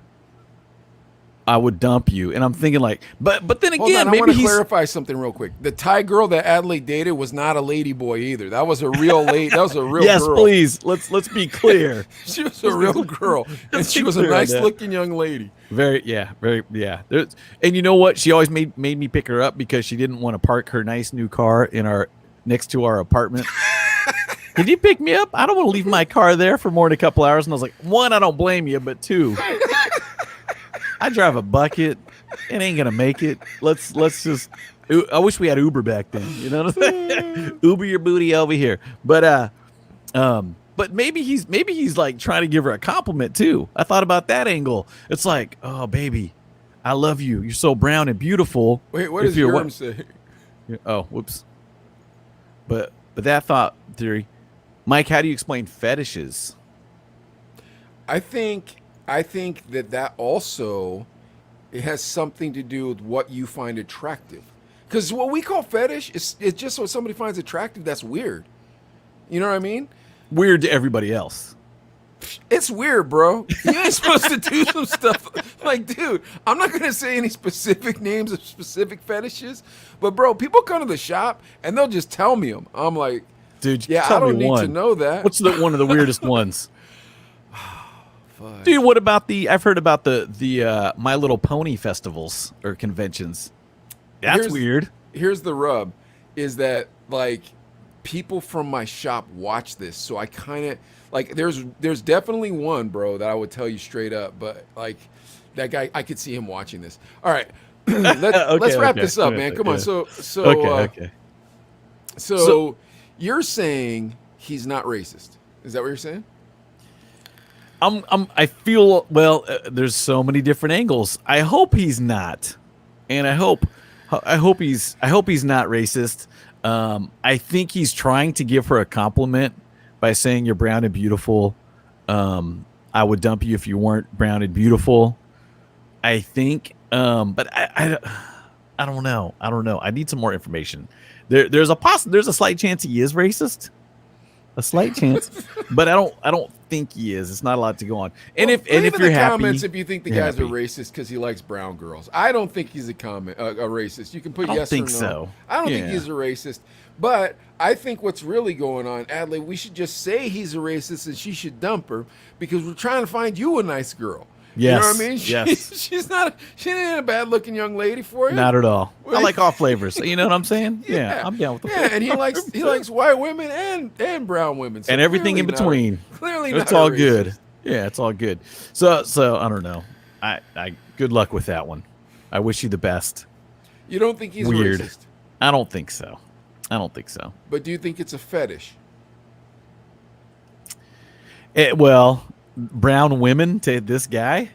I would dump you. And I'm thinking like, but then again, hold on, maybe I want to clarify something real quick. The Thai girl that Adley dated was not a lady boy either. That was a real lady. That was a real yes, girl. please. Let's be clear. She was a real girl, and she was a nice looking young lady. Very. And you know what? She always made me pick her up because she didn't want to park her nice new car next to our apartment. Did you pick me up? I don't want to leave my car there for more than a couple hours. And I was like, one, I don't blame you, but two, I drive a bucket. It ain't gonna make it. Let's just. I wish we had Uber back then. You know what I'm saying? Uber your booty over here. But maybe he's like trying to give her a compliment too. I thought about that angle. It's like, oh baby, I love you. You're so brown and beautiful. Wait, what does Yerm say? Oh, whoops. But that thought theory, Mike. How do you explain fetishes? I think that also it has something to do with what you find attractive. Because what we call fetish it's just what somebody finds attractive that's weird. You know what I mean? Weird to everybody else. It's weird, bro. You ain't supposed to do some stuff. Like, dude, I'm not going to say any specific names of specific fetishes, but bro, people come to the shop and they'll just tell me them. I'm like, dude, yeah, I don't need to know that. What's one of the weirdest ones? Dude, what about I've heard about the My Little Pony festivals or conventions. That's weird. Here's the rub, is that like people from my shop watch this, so I kind of like there's definitely one, bro, that I would tell you straight up, but like that guy, I could see him watching this. All right, let's wrap this up, man. Come on. So you're saying he's not racist? Is that what you're saying? I feel well. There's so many different angles. I hope he's not, and I hope he's not racist. I think he's trying to give her a compliment by saying you're brown and beautiful. I would dump you if you weren't brown and beautiful. I think, but I don't know. I don't know. I need some more information. There's a slight chance he is racist. A slight chance, but I don't think he is. It's not a lot to go on. And if you're happy, comments if you think the guy's a racist because he likes brown girls. I don't think he's a racist. You can put yes or no. So. I don't think he's a racist. But I think what's really going on, Adley, we should just say he's a racist and she should dump her because we're trying to find you a nice girl. Yes. You know what I mean? Yes. She ain't a bad looking young lady for you. Not at all. I like all flavors. You know what I'm saying? Yeah, I'm down with the and he likes white women and brown women. So and everything in between. Clearly not. It's all good. Yeah, it's all good. So I don't know. I good luck with that one. I wish you the best. You don't think he's weird? Racist? I don't think so. But do you think it's a fetish? Well, brown women to this guy?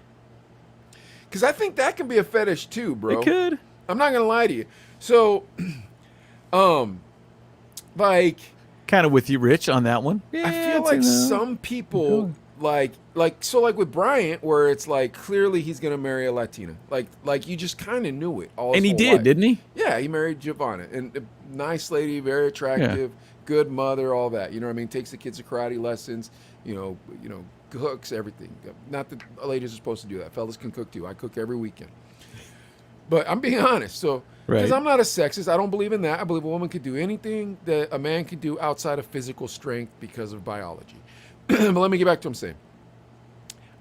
Because I think that can be a fetish too, bro. It could. I'm not gonna lie to you. So, like, kind of with you, Rich, on that one. I feel like some people like with Bryant, where it's like clearly he's gonna marry a Latina. Like you just kind of knew it. And he did, didn't he? Yeah, he married Giovanna, and a nice lady, very attractive, good mother, all that. You know what I mean? Takes the kids to karate lessons. You know, cooks everything. Not that ladies are supposed to do that. Fellas can cook too. I cook every weekend. But I'm being honest. So, because I'm not a sexist, I don't believe in that. I believe a woman could do anything that a man can do outside of physical strength because of biology. But let me get back to what I'm saying.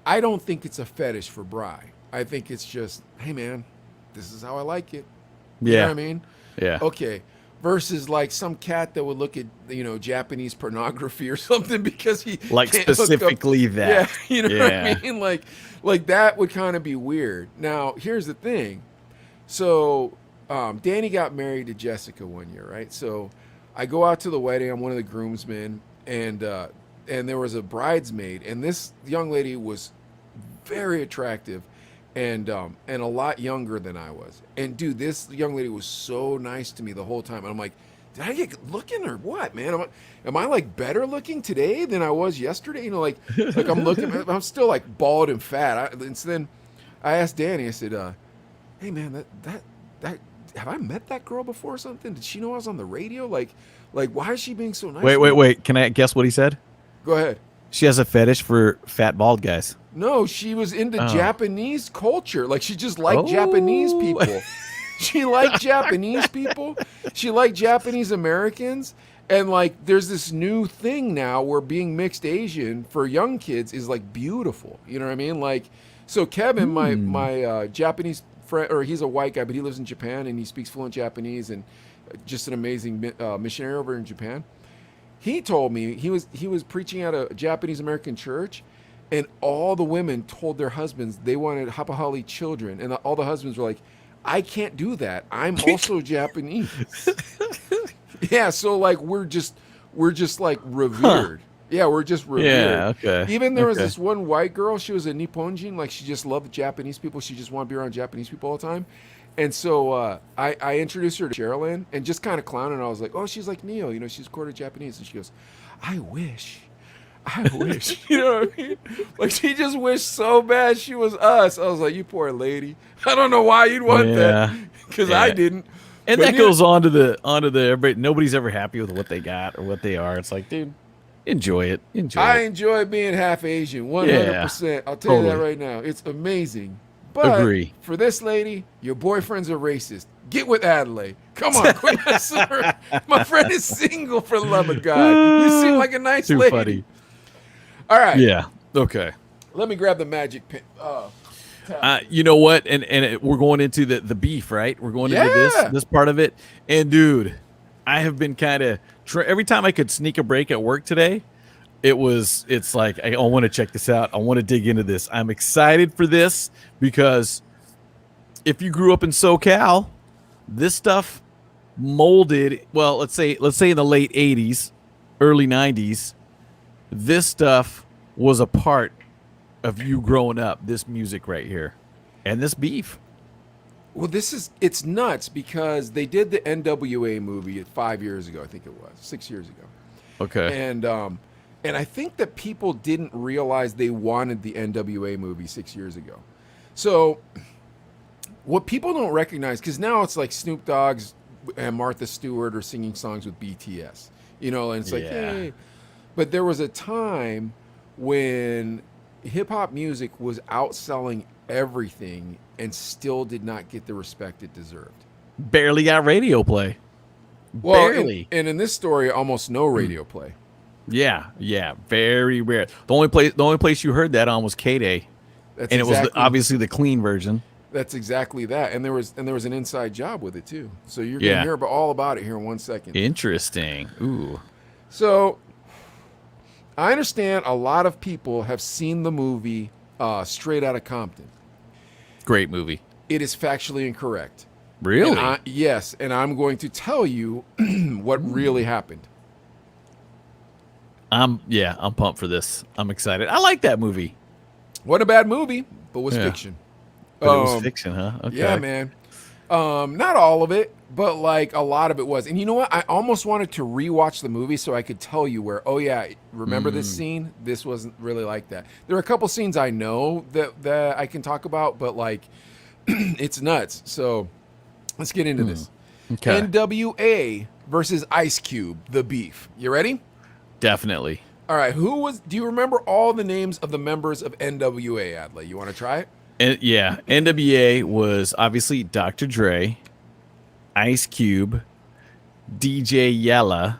I don't think it's a fetish for Bri. I think it's just, hey man, this is how I like it. You know what I mean? Yeah. Okay. Versus like some cat that would look at Japanese pornography or something because he like can't specifically that. Yeah, you know what I mean? Like that would kind of be weird. Now here's the thing. So Danny got married to Jessica one year, right? So I go out to the wedding. I'm one of the groomsmen, and there was a bridesmaid, and this young lady was very attractive. And a lot younger than I was. And dude, this young lady was so nice to me the whole time. And I'm like, did I get looking or what, man? Am I like better looking today than I was yesterday? Like I'm looking, I'm still like bald and fat. And so then I asked Danny, I said, hey man, that have I met that girl before or something? Did she know I was on the radio? Like why is she being so nice? Wait. Can I guess what he said? Go ahead. She has a fetish for fat bald guys. No, she was into Japanese culture. Like she just liked Japanese people. She liked Japanese people. She liked Japanese Americans. And like there's this new thing now where being mixed Asian for young kids is like beautiful. You know what I mean? Like so Kevin, my Japanese friend, or he's a white guy, but he lives in Japan and he speaks fluent Japanese and just an amazing missionary over in Japan. He told me he was preaching at a Japanese American church, and all the women told their husbands they wanted hapahali children, and all the husbands were like, "I can't do that. I'm also Japanese." Yeah, so like we're just like revered. Huh. Yeah, we're just revered. Yeah, okay. Even there was this one white girl. She was a Nipponjin, like she just loved Japanese people. She just wanted to be around Japanese people all the time. And so I introduced her to Sherilyn and just kind of clowning. I was like, oh, she's like Neo, she's quarter Japanese. And she goes, I wish. You know what I mean? Like she just wished so bad she was us. I was like, you poor lady. I don't know why you'd want that because I didn't. And but that goes on to the everybody. Nobody's ever happy with what they got or what they are. It's like, dude, enjoy it. I enjoy being half Asian, 100%. I'll tell you that right now. It's amazing. But agree. For this lady, your boyfriend's a racist. Get with Adelaide. Come on, quit messing her. My friend is single, for the love of God. You seem like a nice Too lady. Funny. All right. Yeah. Okay. Let me grab the magic pen. You know what? And we're going into the beef, right? We're going into this part of it. And dude, I have been kind of every time I could sneak a break at work today. It's like, I want to check this out. I want to dig into this. I'm excited for this because if you grew up in SoCal, this stuff molded, well, let's say in the late 80s, early 90s, this stuff was a part of you growing up, this music right here, and this beef. Well, it's nuts because they did the NWA movie 5 years ago. I think it was 6 years ago. Okay. And I think that people didn't realize they wanted the NWA movie 6 years ago. So what people don't recognize, because now it's like Snoop Dogg's and Martha Stewart are singing songs with BTS, and it's like, hey. But there was a time when hip hop music was outselling everything and still did not get the respect it deserved. Barely got radio play. Well, Barely. And in this story, almost no radio play. Yeah, very rare. The only place you heard that on was K-Day, and it was obviously the clean version. That's exactly that, and there was an inside job with it too. So you're gonna hear all about it here in 1 second. Interesting. Ooh. So I understand a lot of people have seen the movie Straight Outta Compton. Great movie. It is factually incorrect. Really? Yes, and I'm going to tell you what really happened. I'm pumped for this. I'm excited. I like that movie. Wasn't a bad movie, but was fiction. But it was fiction, huh? Okay. Yeah, man. Not all of it, but like a lot of it was. And you know what? I almost wanted to rewatch the movie so I could tell you where. Oh yeah, remember this scene? This wasn't really like that. There are a couple scenes I know that I can talk about, but like it's nuts. So let's get into this. Okay. NWA versus Ice Cube, the beef. You ready? Definitely. All right. Do you remember all the names of the members of NWA, Adley? You want to try it? NWA was obviously Dr. Dre, Ice Cube, DJ Yella,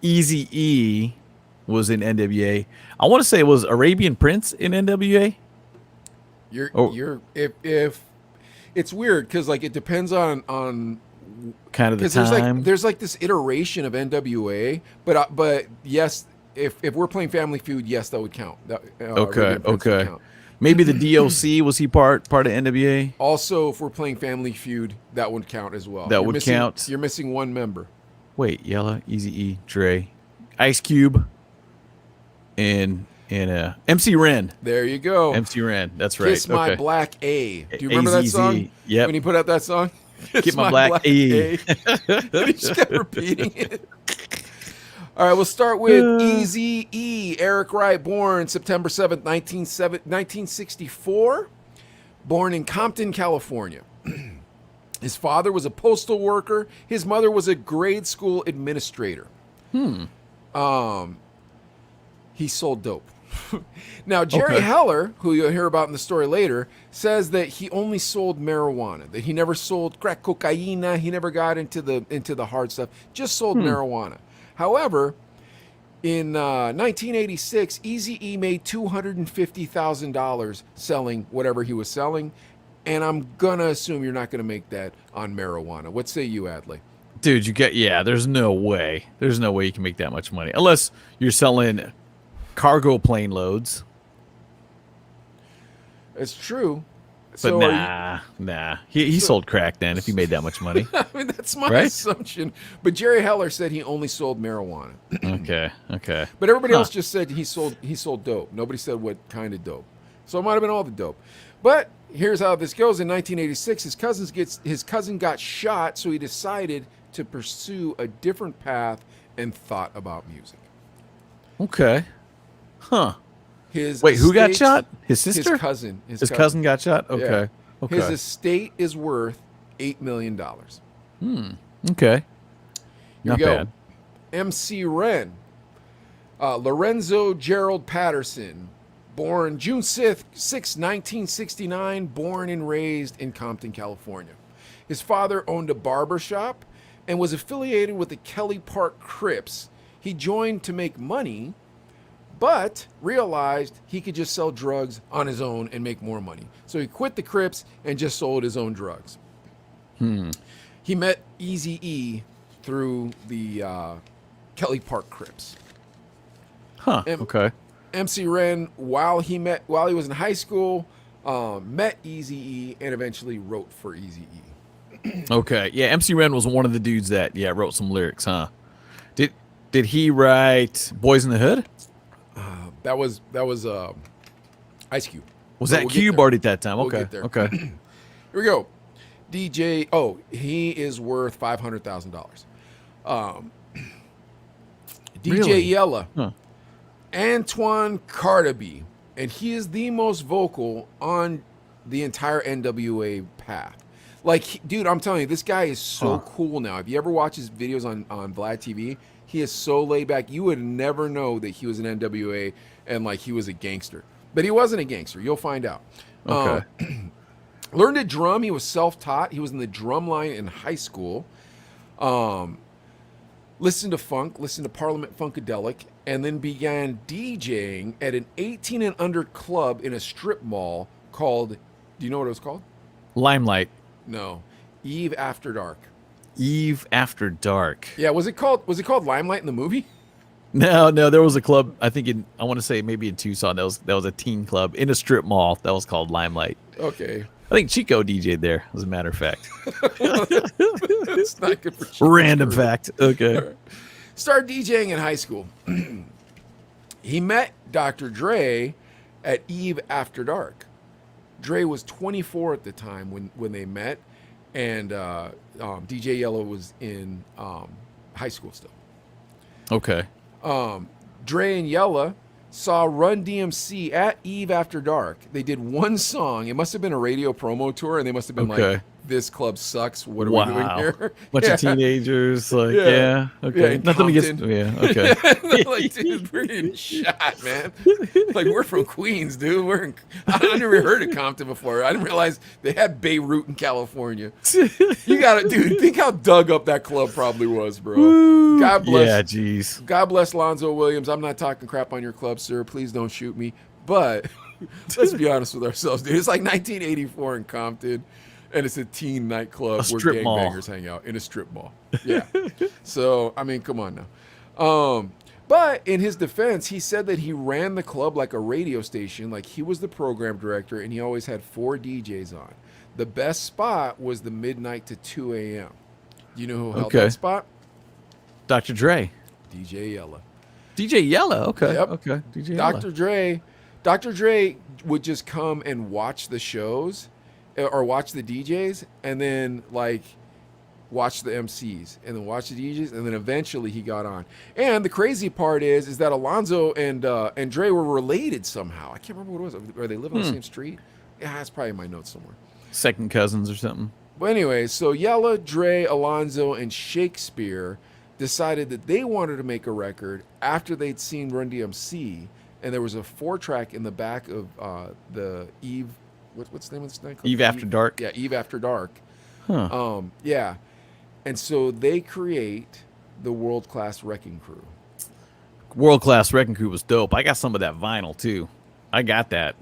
Eazy-E was in NWA. I want to say it was Arabian Prince in NWA. If it's weird because like it depends on kind of the time. There's like this iteration of NWA, but yes, if we're playing Family Feud, yes, that would count. Okay. Would count. Maybe the DOC, was he part of NWA? Also, if we're playing Family Feud, that would count as well. That would count. You're missing one member. Wait, Yella, Eazy-E, Dre, Ice Cube, and MC Ren. There you go. MC Ren, that's right. Kiss My Black A. Do you remember that song? Yep. When he put out that song? Kiss My Black A. He just kept repeating it. All right, we'll start with Eazy-E. Eric Wright, born September 7th, 1964. Born in Compton, California. His father was a postal worker. His mother was a grade school administrator. He sold dope. Now, Jerry Heller, who you'll hear about in the story later, says that he only sold marijuana, that he never sold crack cocaine, he never got into the hard stuff, just sold marijuana. However, in 1986, Eazy-E made $250,000 selling whatever he was selling, and I'm gonna assume you're not gonna make that on marijuana. What say you, Adley? Dude, there's no way. There's no way you can make that much money unless you're selling cargo plane loads. It's true. But nah. He sold crack then if he made that much money. I mean, that's my assumption. But Jerry Heller said he only sold marijuana. Okay. But everybody else just said he sold dope. Nobody said what kind of dope. So it might have been all the dope. But here's how this goes. In 1986, his cousin got shot, so he decided to pursue a different path and thought about music. Okay. Huh. Who got shot? His sister? His cousin. His cousin got shot? Okay. Yeah. Okay. His estate is worth $8 million. Okay. Here we go. MC Ren. Lorenzo Gerald Patterson. Born June 6, 1969. Born and raised in Compton, California. His father owned a barber shop and was affiliated with the Kelly Park Crips. He joined to make money, but realized he could just sell drugs on his own and make more money. So he quit the Crips and just sold his own drugs. He met Eazy-E through the Kelly Park Crips. Okay. MC Ren, while he was in high school, met Eazy-E and eventually wrote for Eazy-E. Okay. Yeah, MC Ren was one of the dudes that wrote some lyrics, huh? Did he write Boys in the Hood? That was Ice Cube. Was But that we'll get Cube there. already at that time? We'll Okay. get there. Okay. Here we go. DJ. Oh, he is worth $500,000. DJ Really? Yella, Huh. Antoine Cardaby, and he is the most vocal on the entire NWA path. Like, dude, I'm telling you, this guy is so cool now. If you ever watch his videos on Vlad TV, he is so laid back. You would never know that he was an NWA and like he was a gangster, but he wasn't a gangster. You'll find out. Okay. Learned to drum. He was self-taught. He was in the drum line in high school. Listened to funk, listened to Parliament Funkadelic, and then began DJing at an 18 and under club in a strip mall called, do you know what it was called? Limelight. No, Eve After Dark. Eve After Dark. Yeah, was it called Limelight in the movie? No, there was a club. I think I want to say maybe in Tucson. That was a teen club in a strip mall. That was called Limelight. Okay. I think Chico DJ'd there, as a matter of fact. It's not good for Chico. Random fact. Okay. Started DJing in high school. He met Dr. Dre at Eve After Dark. Dre was 24 at the time when they met, and DJ Yellow was in high school still. Okay. Dre and Yella saw Run DMC at Eve After Dark. They did one song. It must have been a radio promo tour, and they must have been like, "This club sucks. What are we doing here?" Bunch of teenagers, like, yeah, okay. in Nothing against, Compton. yeah, okay. Like, dude, we're getting shot, man. Like, we're from Queens, dude. I never heard of Compton before. I didn't realize they had Beirut in California. You gotta, dude, think how dug up that club probably was, bro. God bless. Yeah, jeez. God bless Lonzo Williams. I'm not talking crap on your club, sir. Please don't shoot me. But let's be honest with ourselves, dude. It's like 1984 in Compton, and it's a teen nightclub where strip mall. gangbangers hang out in a strip mall. Yeah. So, I mean, come on now. But in his defense, he said that he ran the club like a radio station, like he was the program director, and he always had 4 DJs on. The best spot was the midnight to 2 a.m. Do you know who held that spot? Dr. Dre. DJ Yella. DJ Yella. Okay. Yep. Okay. DJ Yella. Dr. Dre would just come and watch the shows or watch the DJs and then like watch the MCs and then watch the DJs and then eventually he got on. And the crazy part is that Alonzo and Dre were related somehow. I can't remember what it was. Or they live on the same street? Yeah, that's probably in my notes somewhere. Second cousins or something. But anyway, so Yella, Dre, Alonzo, and Shakespeare decided that they wanted to make a record after they'd seen Run DMC, and there was a 4-track in the back of the Eve. What's the name of this night? Eve After Dark. Yeah, Eve After Dark. Huh. Yeah, and so they create the World Class Wrecking Crew. World Class Wrecking Crew was dope. I got some of that vinyl too. I got that.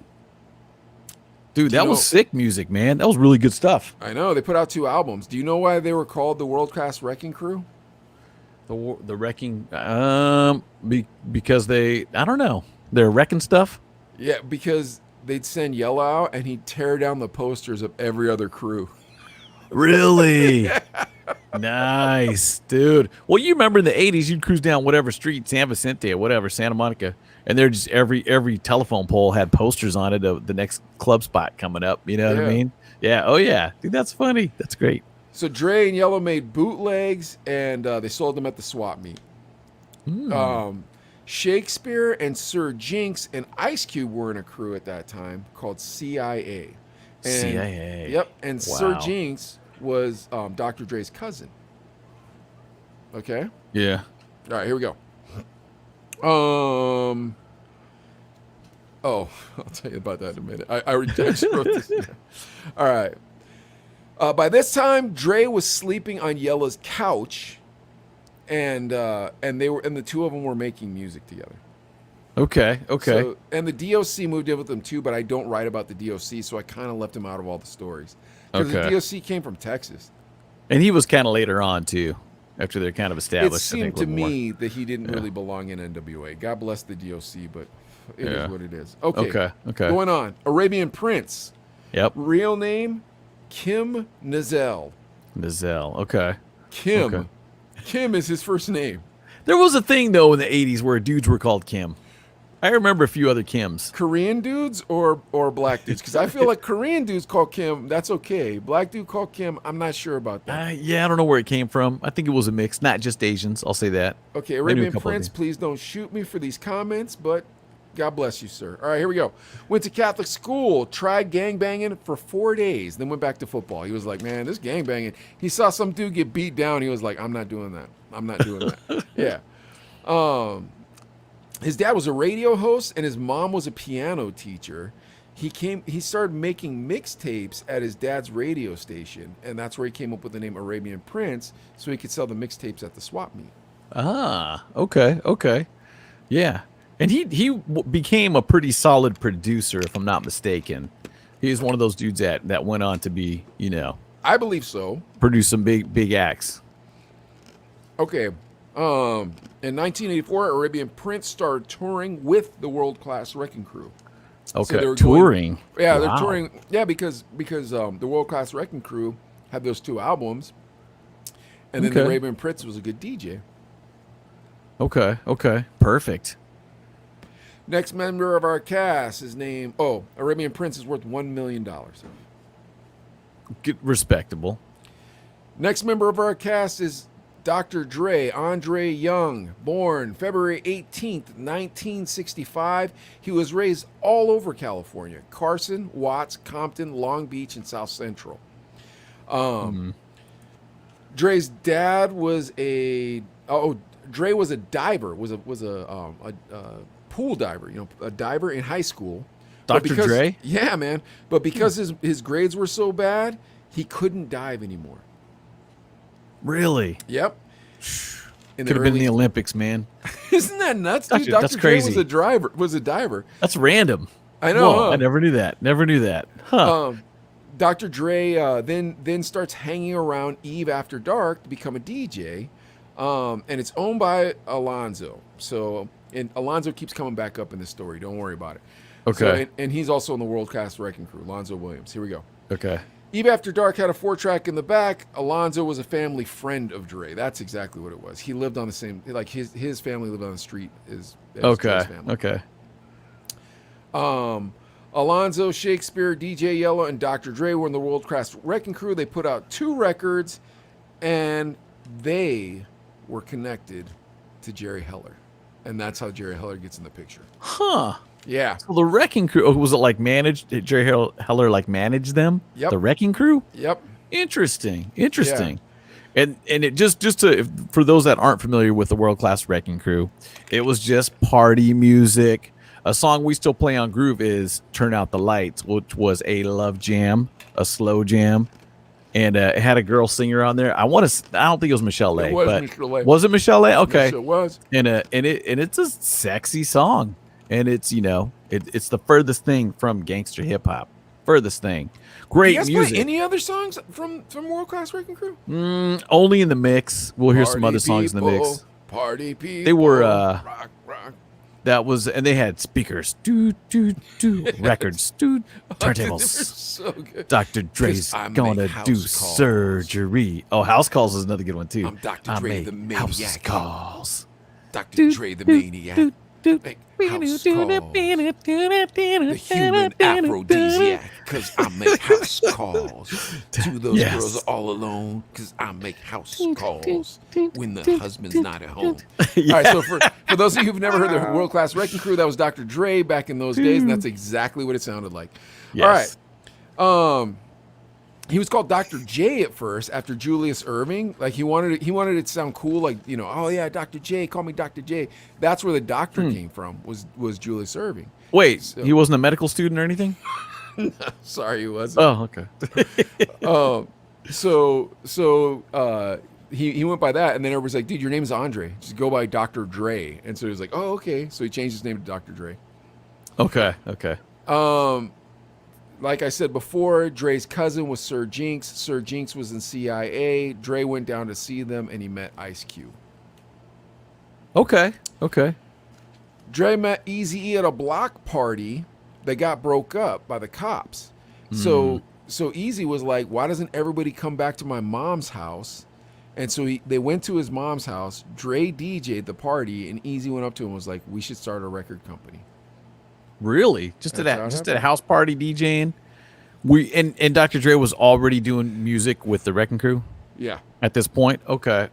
Dude, that was sick music, man. That was really good stuff. I know. They put out 2 albums. Do you know why they were called the World Class Wrecking Crew? The wrecking, because I don't know, they're wrecking stuff. Yeah, because they'd send Yella out and he'd tear down the posters of every other crew. Really? Nice, dude. Well, you remember in the 80s, you'd cruise down whatever street, San Vicente or whatever, Santa Monica, and there just every telephone pole had posters on it of the next club spot coming up. You know what I mean? Yeah. Oh, yeah. Dude, that's funny. That's great. So Dre and Yellow made bootlegs, and they sold them at the swap meet. Shakespeare and Sir Jinx and Ice Cube were in a crew at that time called CIA. And, CIA. Yep. And Wow. Sir Jinx was Dr. Dre's cousin. Okay? Yeah. All right, here we go. Oh, I'll tell you about that in a minute. I just wrote this down. All right. By this time, Dre was sleeping on Yella's couch, and the 2 of them were making music together. Okay. So, and the DOC moved in with them too, but I don't write about the DOC, so I kind of left him out of all the stories. Because the DOC came from Texas. And he was kind of later on too, after they're kind of established. It seemed to me that he didn't really belong in NWA. God bless the DOC, but it is what it is. Okay. Going on. Arabian Prince. Yep. Real name, Kim Nizel. Okay. Kim. Okay. Kim is his first name. There was a thing though in the 80s where dudes were called Kim. I remember a few other Kims. Korean dudes or black dudes? Because I feel like Korean dudes call Kim, that's okay. Black dude call Kim, I'm not sure about that. Yeah, I don't know where it came from. I think it was a mix, not just Asians. I'll say that. Okay, I knew a Arabian couple of Prince, them. please don't shoot me for these comments, but God bless you, sir. All right, here we go. Went to Catholic school, tried gangbanging for 4 days, then went back to football. He was like, man, this gangbanging. He saw some dude get beat down. He was like, I'm not doing that. I'm not doing that. Yeah. His dad was a radio host and his mom was a piano teacher. He started making mixtapes at his dad's radio station, and that's where he came up with the name Arabian Prince, so he could sell the mixtapes at the swap meet. Ah, okay. Yeah. And he became a pretty solid producer, if I'm not mistaken. He's one of those dudes that went on to be, I believe so. produce some big acts. Okay. In 1984, Arabian Prince started touring with the World Class Wrecking Crew. Okay, they were touring. Yeah, they're Wow. touring. Yeah, because the World Class Wrecking Crew had those 2 albums, and then the Okay. Arabian Prince was a good DJ. Okay, perfect. Next member of our cast is named. Oh, Arabian Prince is worth $1 million. Good, respectable. Next member of our cast is Dr. Dre, Andre Young, born February 18th, 1965. He was raised all over California: Carson, Watts, Compton, Long Beach, and South Central. Dre's dad was Dre was a diver, was a pool diver, a diver in high school. But Dr. Dre? Yeah, man. But because his grades were so bad, he couldn't dive anymore. Really? Yep. Could have been in the Olympics, man. Isn't that nuts, dude? That's Dr. Dre crazy. was a diver. That's random. I know. Whoa, huh? I never knew that. Huh. Dr. Dre then starts hanging around Eve After Dark to become a DJ, and it's owned by Alonzo. So, and Alonzo keeps coming back up in this story. Don't worry about it. Okay. So, and he's also in the World Class Wrecking Crew, Alonzo Williams. Here we go. Okay. Eve After Dark had a 4-track in the back. Alonzo was a family friend of Dre. That's exactly what it was. He lived on the same, like his family lived on the street as Dre's family. Okay. Alonzo, Shakespeare, DJ Yellow, and Dr. Dre were in the World Class Wrecking Crew. They put out 2 records, and they were connected to Jerry Heller. And that's how Jerry Heller gets in the picture. Huh. Yeah. Well, the Wrecking Crew, was it like managed? Did Jerry Heller like manage them? Yep. The Wrecking Crew? Yep. Interesting. And it just for those that aren't familiar with the World Class Wrecking Crew, it was just party music. A song we still play on Groove is "Turn Out the Lights," which was a love jam, a slow jam, and it had a girl singer on there. I don't think it was Michelle Leigh. It was but Michelle Leigh. Was it Michelle Leigh? Okay. Yes, it was. And it's a sexy song, and it's it's the furthest thing from gangster hip hop. Furthest thing. Great Do you guys music. play any other songs from World Class Wrecking Crew? Only in the mix. We'll hear some Party other songs in the mix. people, Party people. They were, rock. That was, and they had speakers, records, They were turntables. so good. Dr. Dre's 'Cause I gonna make do house calls. surgery. Oh, house calls is another good one too. I'm Dr. I Dre, make the house maniac. calls. Dr. Dre, the maniac. Make house calls. The human aphrodisiac, cause I make house calls to those Yes. girls all alone, cause I make house calls when the husband's not at home. Yeah. All right, so for those of you who've never heard the World Class Wrecking Crew, that was Dr. Dre back in those days, and that's exactly what it sounded like. Yes. All right. He was called Dr. J at first after Julius Irving. Like he wanted it to sound cool, like, oh yeah, Dr. J, call me Dr. J. That's where the doctor came from, was Julius Irving. Wait, So- he wasn't a medical student or anything? Sorry, he wasn't. Oh, okay. He went by that, and then everybody's like, dude, your name is Andre. Just go by Dr. Dre. And so he was like, oh, okay. So he changed his name to Dr. Dre. Okay. Like I said before, Dre's cousin was Sir Jinx. Sir Jinx was in CIA. Dre went down to see them, and he met Ice Cube. Okay. Dre met Eazy-E at a block party that got broke up by the cops. So Eazy was like, why doesn't everybody come back to my mom's house And so they went to his mom's house. Dre DJ'd the party, and Easy went up to him and was like, "We should start a record company." Really? Just That's how it at a happened. house party DJing? And Dr. Dre was already doing music with the Wrecking Crew Yeah. at this point? Okay.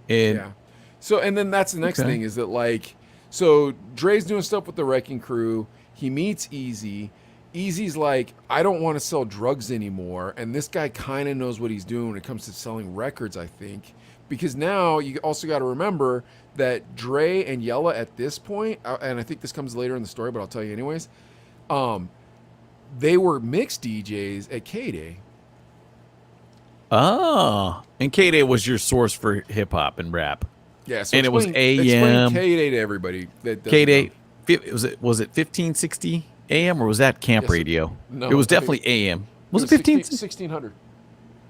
And Yeah. So, and then that's the next Okay. thing is that, like, so Dre's doing stuff with the Wrecking Crew. He meets Easy. Easy's like, I don't want to sell drugs anymore. And this guy kind of knows what he's doing when it comes to selling records, I think. Because now you also got to remember that Dre and Yella at this point, and I think this comes later in the story, but I'll tell you anyways, they were mixed DJs at K-Day. and K-Day was your source for hip hop and rap. Yeah, so And it was explain AM. K-Day to everybody. That doesn't K-Day, know. was it 1560 AM or was that camp Yes. radio? No, it was I think definitely AM. Was it 16 15? 1600.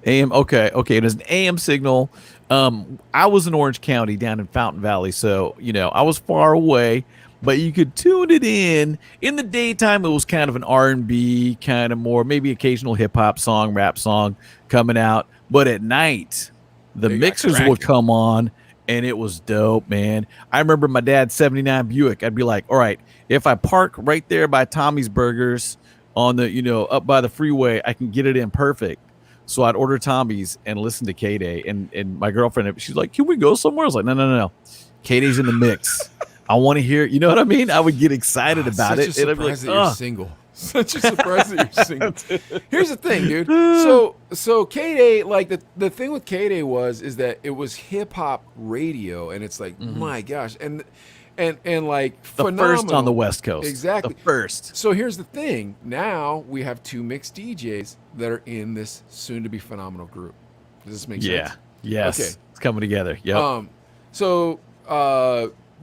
AM. Okay. It was an AM signal. I was in Orange County down in Fountain Valley, so I was far away, but you could tune it in the daytime. It was kind of an R&B, kind of more maybe occasional hip hop song, rap song coming out, but at night the They got mixers would cracking. come on, and it was dope, man. I remember my dad's '79 Buick. I'd be like, all right, if I park right there by Tommy's Burgers on the up by the freeway, I can get it in perfect. So I'd order Tommy's and listen to K-Day, and my girlfriend, she's like, "Can we go somewhere?" I was like, "No. K-Day's in the mix. I want to hear." You know what I mean? I would get excited about Such it. a And I'd be like, surprise that you're "Ugh." single. Such a surprise that you're single. Here's the thing, dude. So K-Day, like the thing with K-Day is that it was hip hop radio, and it's like, my gosh, and like The phenomenal. first on the West Coast. Exactly. The first. So here's the thing. Now we have two mixed DJs that are in this soon-to-be phenomenal group. Does this make Yeah. sense? Yes. Okay. It's coming together. Yep. So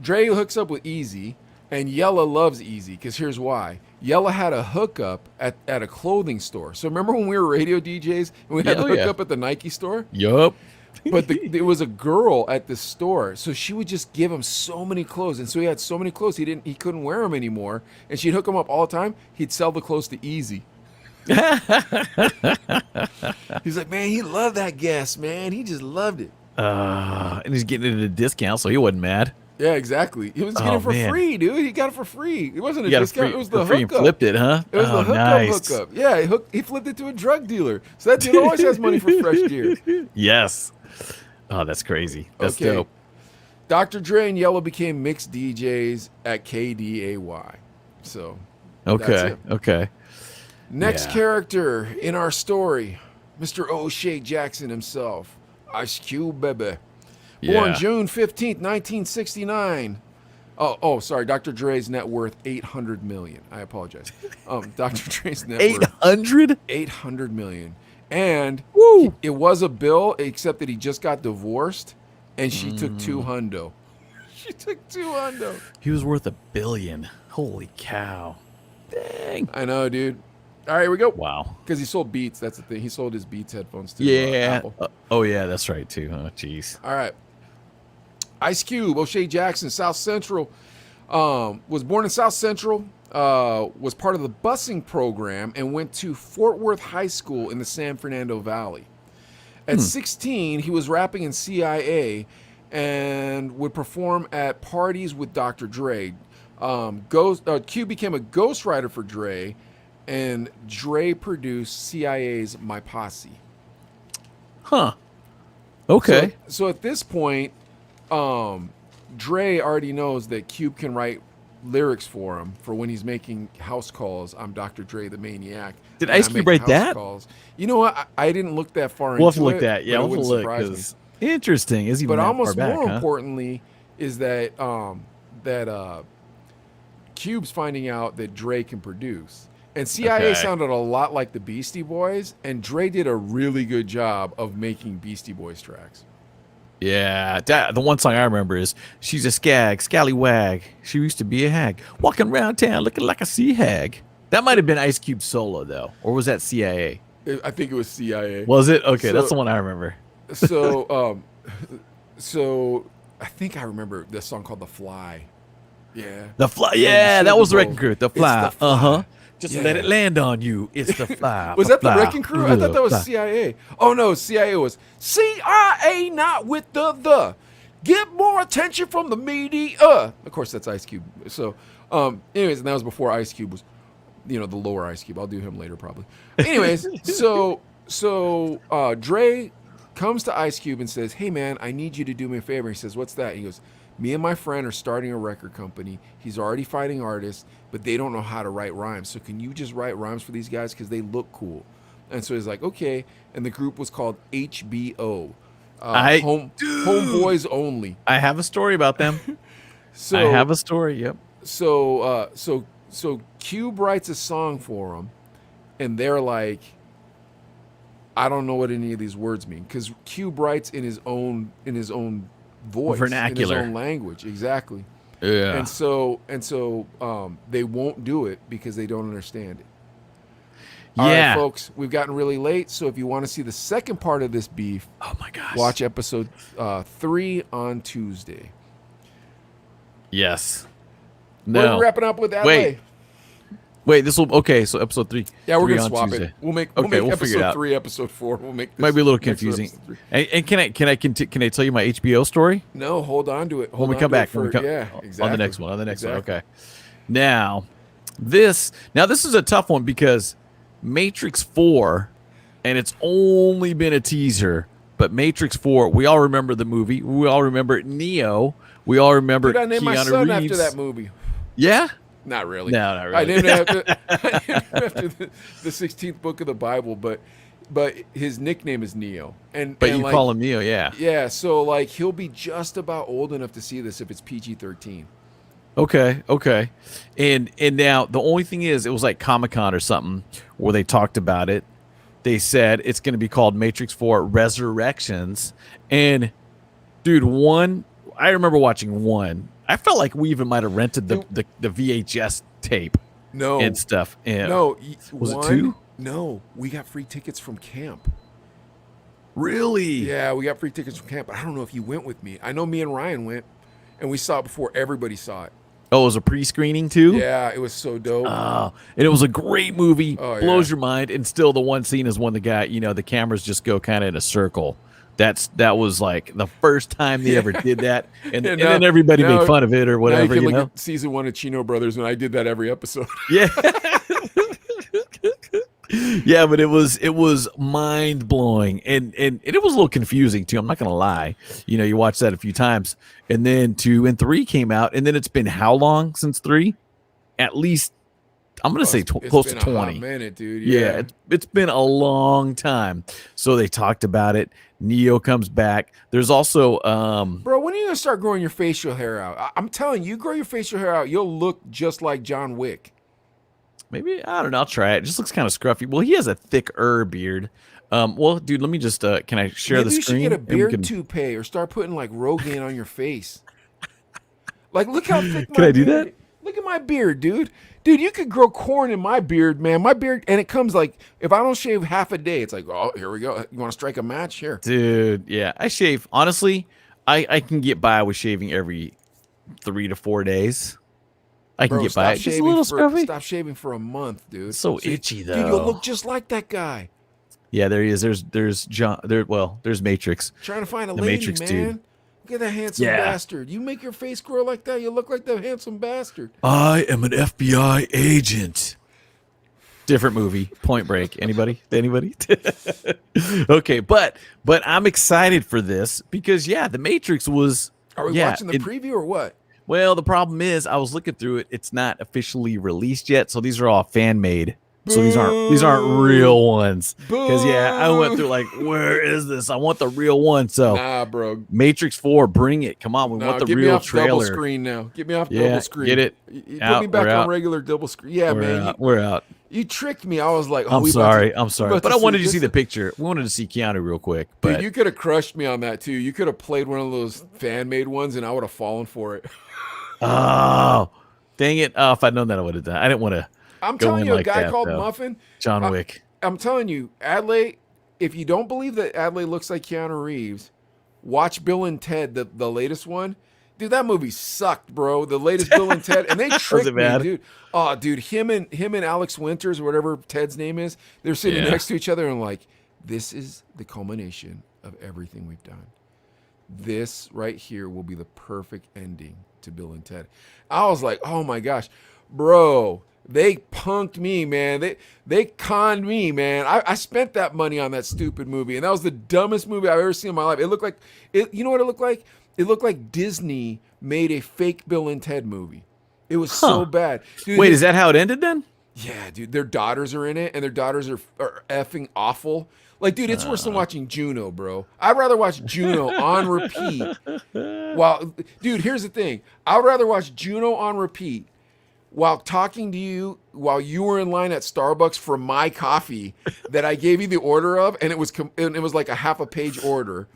Dre hooks up with Easy, and Yella loves Easy because here's why. Yella had a hookup at a clothing store. So remember when we were radio DJs and we had Yeah, the oh, yeah. hookup at the Nike store? Yup. But there was a girl at the store, so she would just give him so many clothes, and so he had so many clothes he couldn't wear them anymore, and she'd hook him up all the time. He'd sell the clothes to Easy. He's like, man, he loved that guest, man. He just loved it. And he's getting it at a discount, so he wasn't mad. Yeah, exactly. He was getting Oh, it for man. free, dude. He got it for free. It wasn't a You got discount. It was the free and hookup. flipped it, huh? It was the nice. hookup. Yeah, he flipped it to a drug dealer. So that dude always has money for fresh gear. Yes. Oh, that's crazy. That's Okay. dope. Dr. Dre and Yellow became mixed DJs at KDAY. So that's Okay. it. Okay. Next Yeah. character in our story, Mr. O'Shea Jackson himself, Ice Cube baby. Born Yeah. June 15th, 1969. Oh, sorry. Dr. Dre's net worth $800 million. I apologize. Dr. Dre's net worth 800? $800 million. And Woo. it was a bill, except that he just got divorced, and she took two hundo. She took two hundo. He was worth $1 billion. Holy cow. Dang. I know, dude. All right, here we go. Wow. Because he sold Beats. That's the thing. He sold his Beats headphones to Yeah. Apple. Oh, yeah, that's right, too. Oh, jeez. All right. Ice Cube, O'Shea Jackson, South Central, was born in South Central, was part of the busing program, and went to Fort Worth High School in the San Fernando Valley. At 16, he was rapping in CIA and would perform at parties with Dr. Dre. Cube became a ghostwriter for Dre, and Dre produced CIA's My Posse. Huh. Okay. So at this point, Dre already knows that Cube can write lyrics for him for when he's making house calls. I'm Dr. Dre the Maniac. Did and Ice I Cube make write house that? Calls. You know what? I didn't look that far We'll have into to look it, that. Yeah, but it we'll have to wouldn't look. surprise me. 'Cause interesting. Is he But that almost far back, more huh? importantly is that Cube's finding out that Dre can produce. And CIA Okay. sounded a lot like the Beastie Boys, and Dre did a really good job of making Beastie Boys tracks. Yeah, the one song I remember is "She's a scallywag. She used to be a hag, walking around town looking like a sea hag." That might have been Ice Cube solo though, or was that CIA? I think it was CIA. Was it? Okay, So- that's the one I remember. So I think I remember this song called "The Fly." Yeah. The Fly. you Yeah, said that was the both. Wrecking Crew. The It's Fly. The Fly. Uh huh. Just let it land on you. It's the fly. Was that the Wrecking Crew? I thought that was CIA. Oh no, CIA was CIA, not with the. Get more attention from the media. Of course, that's Ice Cube. So, anyways, and that was before Ice Cube was, the lower Ice Cube. I'll do him later probably. Anyways, so Dre comes to Ice Cube and says, "Hey man, I need you to do me a favor." He says, "What's that?" He goes, "Me and my friend are starting a record company. He's already finding artists, but they don't know how to write rhymes. So can you just write rhymes for these guys because they look cool?" And so he's like, "Okay." And the group was called HBO. Homeboys Only. I have a story about them. So I have a story. Yep. So Cube writes a song for them, and they're like, I don't know what any of these words mean, because Cube writes in his own voice, vernacular, in his own language, exactly. Yeah. And so they won't do it because they don't understand it. All right, folks, we've gotten really late, so if you want to see the second part of this beef, oh my gosh, watch episode 3 on Tuesday. Yes. We're wrapping up with that. Wait, this will so episode 3. Yeah, we're gonna swap Tuesday. it. We'll make we'll episode 3, episode 4. We'll make this might be a little confusing. And can I tell you my HBO story? No, hold on to it. When we come back, yeah, exactly. On the next one. Okay. Now this is a tough one because Matrix 4, and it's only been a teaser, but Matrix 4, we all remember the movie. We all remember Neo. We all remember I named Keanu my son Reeves. after that movie. Yeah? Not really. No, not really. I named him after the 16th book of the Bible, but his nickname is Neo. But you call him Neo, yeah. Yeah, so like he'll be just about old enough to see this if it's PG-13. Okay. And now the only thing is, it was like Comic-Con or something where they talked about it. They said it's going to be called Matrix 4 Resurrections. And dude, I remember watching 1. I felt like we even might have rented the VHS tape. No. And stuff. And no. Was it 2? No. We got free tickets from camp. Really? Yeah, we got free tickets from camp. But I don't know if you went with me. I know me and Ryan went, and we saw it before everybody saw it. Oh, it was a pre-screening too? Yeah, it was so dope. Oh, and it was a great movie. Oh, blows your mind. And still the one scene is when the guy, the cameras just go kind of in a circle. That was like the first time they ever did that. And, and then everybody made fun of it or whatever. Now you can look at season 1 of Chino Brothers, and I did that every episode. Yeah. Yeah, but it was mind blowing, and it was a little confusing too. I'm not gonna lie. You watch that a few times, and then 2 and 3 came out, and then it's been how long since 3? At least I'm gonna say close to 20. A hot minute, dude. Yeah, it's been a long time. So they talked about it. Neo comes back. There's also bro, when are you gonna start growing your facial hair out? I'm telling you, grow your facial hair out, you'll look just like John Wick. Maybe, I don't know. I'll try it. It just looks kind of scruffy. Well, he has a thicker beard. Well, dude, let me just, can I share the screen? Maybe you should get a beard toupee or start putting like Rogaine on your face. Like, look how thick my Can I do beard that? Look at my beard, dude. Dude, you could grow corn in my beard, man. My beard, and it comes like, if I don't shave half a day, it's like, oh, here we go. You want to strike a match? Here. Dude, yeah. I shave. Honestly, I can get by with shaving every 3 to 4 days. I can get by. Just a little scruffy. Stop shaving for a month, dude. It's so itchy, though. Dude, you'll look just like that guy. Yeah, there he is. There's John. There's Matrix. Trying to find a the lady, Matrix man. Dude. Look at that handsome bastard. You make your face grow like that, you look like the handsome bastard. I am an FBI agent. Different movie. Point Break. Anybody? Okay, but I'm excited for this because the Matrix was. Are we watching the preview or what? Well, the problem is I was looking through it. It's not officially released yet, so these are all fan made. So these aren't real ones. Because I went through like, where is this? I want the real one. So nah, bro. Matrix 4, bring it. Come on, we want the real get me off trailer. Double screen now. Get me off double screen. Get it. Put me back on regular double screen. Yeah, man. We're out. You tricked me. I was like, I'm sorry. But I wanted to see the picture. We wanted to see Keanu real quick. But dude, you could have crushed me on that too. You could have played one of those fan made ones, and I would have fallen for it. Oh, dang it. Oh, if I'd known that, I would have done. I didn't want to. I'm telling you, a guy called Muffin. John Wick. I'm telling you, Adlai, if you don't believe that Adlai looks like Keanu Reeves, watch Bill and Ted, the latest one. Dude, that movie sucked, bro. The latest Bill and Ted, and they tricked it me, bad? dude. Oh, dude, him and Alex Winters or whatever Ted's name is, they're sitting Yeah. next to each other and like, this is the culmination of everything we've done. This right here will be the perfect ending to Bill and Ted. I was like, oh my gosh, bro, they punked me, man. They conned me, man. I spent that money on that stupid movie, and that was the dumbest movie I've ever seen in my life. It looked like You know what it looked like? It looked like Disney made a fake Bill and Ted movie. It was so bad. Dude, Wait, is that how it ended then? yeah, dude, their daughters are in it, and their daughters are effing awful. Like, dude, it's worse than watching Juno, bro. I'd rather watch Juno on repeat. Dude, here's the thing. I would rather watch Juno on repeat while talking to you while you were in line at Starbucks for my coffee that I gave you the order of, and it was like a half a page order.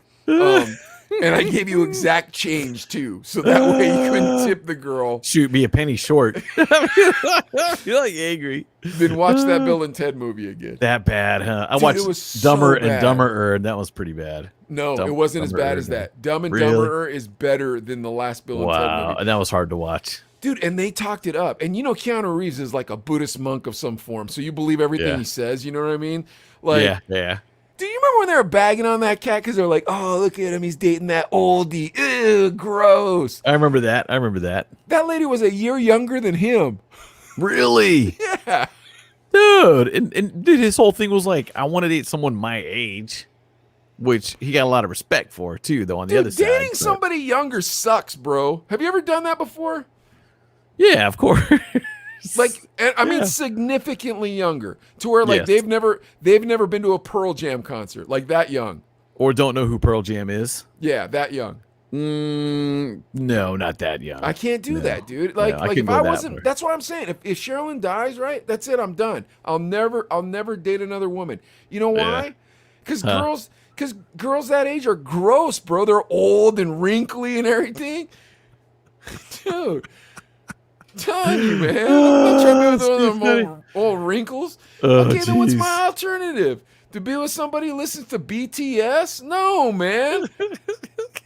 And I gave you exact change too, so that way you couldn't tip the girl. Shoot me a penny short. You're like angry. Then watch that Bill and Ted movie again. That bad, huh? I Dude, watched it was so Dumber bad. and Dumberer, and that was pretty bad. No, Dumb- it wasn't as Dumber bad Earth, as that. Dumb and Really? Dumberer is better than the last Bill and Ted Wow, movie. and that was hard to watch. Dude, and they talked it up. And you know Keanu Reeves is like a Buddhist monk of some form, so you believe everything Yeah. he says, you know what I mean? Like, Yeah. do you remember when they were bagging on that cat because they're like, oh, look at him, he's dating that oldie. Ew, gross. I remember that. That lady was a year younger than him. Really? Yeah. Dude, and dude, his whole thing was like, I want to date someone my age, which he got a lot of respect for too, though, on the Dude, other side. dating but- somebody younger sucks, bro. Have you ever done that before? Yeah, of course. Like, and I mean, Yeah. significantly younger, to where like Yes. they've never been to a Pearl Jam concert, like that young. Or don't know who Pearl Jam is. Yeah, that young. No, not that young. I can't do No. that, dude. No, Like, I like couldn't if go I that wasn't, far. that's what I'm saying. If Sherilyn dies, right, that's it. I'm done. I'll never date another woman. You know Yeah. why? Because girls that age are gross, bro. They're old and wrinkly and everything. Dude, I'm telling you, man. I'm not trying to be with one of them old wrinkles. Oh, Okay, then what's jeez. my alternative? To be with somebody who listens to BTS? No, man.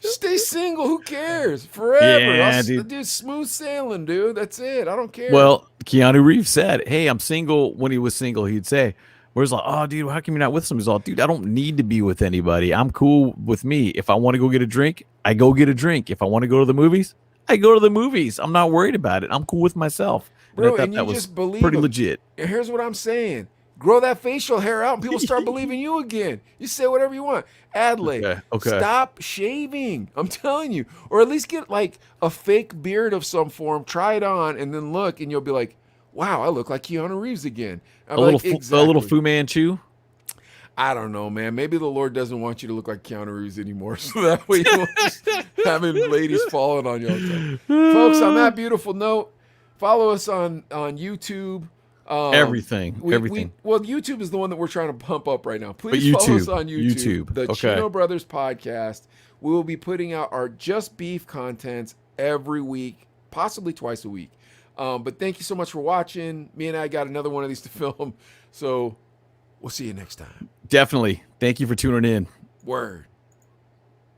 Stay single. Who cares? Forever. Yeah, dude. Dude, smooth sailing, dude. That's it. I don't care. Well, Keanu Reeves said, "Hey, I'm single." When he was single, he'd say, "Where's like, oh, dude, how come you're not with some?" He's all, "Dude, I don't need to be with anybody. I'm cool with me. If I want to go get a drink, I go get a drink. If I want to go to the movies, I go to the movies. I'm not worried about it. I'm cool with myself." Bro, I thought and you that was just believe pretty him. legit. And here's what I'm saying. Grow that facial hair out and people start believing you again. You say whatever you want. Adley, Okay. stop shaving. I'm telling you. Or at least get like a fake beard of some form, try it on, and then look, and you'll be like, wow, I look like Keanu Reeves again. I'm A little, like, a little Fu Manchu. I don't know, man. Maybe the Lord doesn't want you to look like Keanu Reeves anymore, so that way you won't just having ladies falling on you all the time. Folks, on that beautiful note, follow us on YouTube. Everything. Well, YouTube is the one that we're trying to pump up right now. Please But follow us YouTube, on YouTube. The okay. Chino Brothers Podcast. We will be putting out our Just Beef contents every week, possibly twice a week. But thank you so much for watching. Me and I got another one of these to film, so we'll see you next time. Definitely. Thank you for tuning in. Word.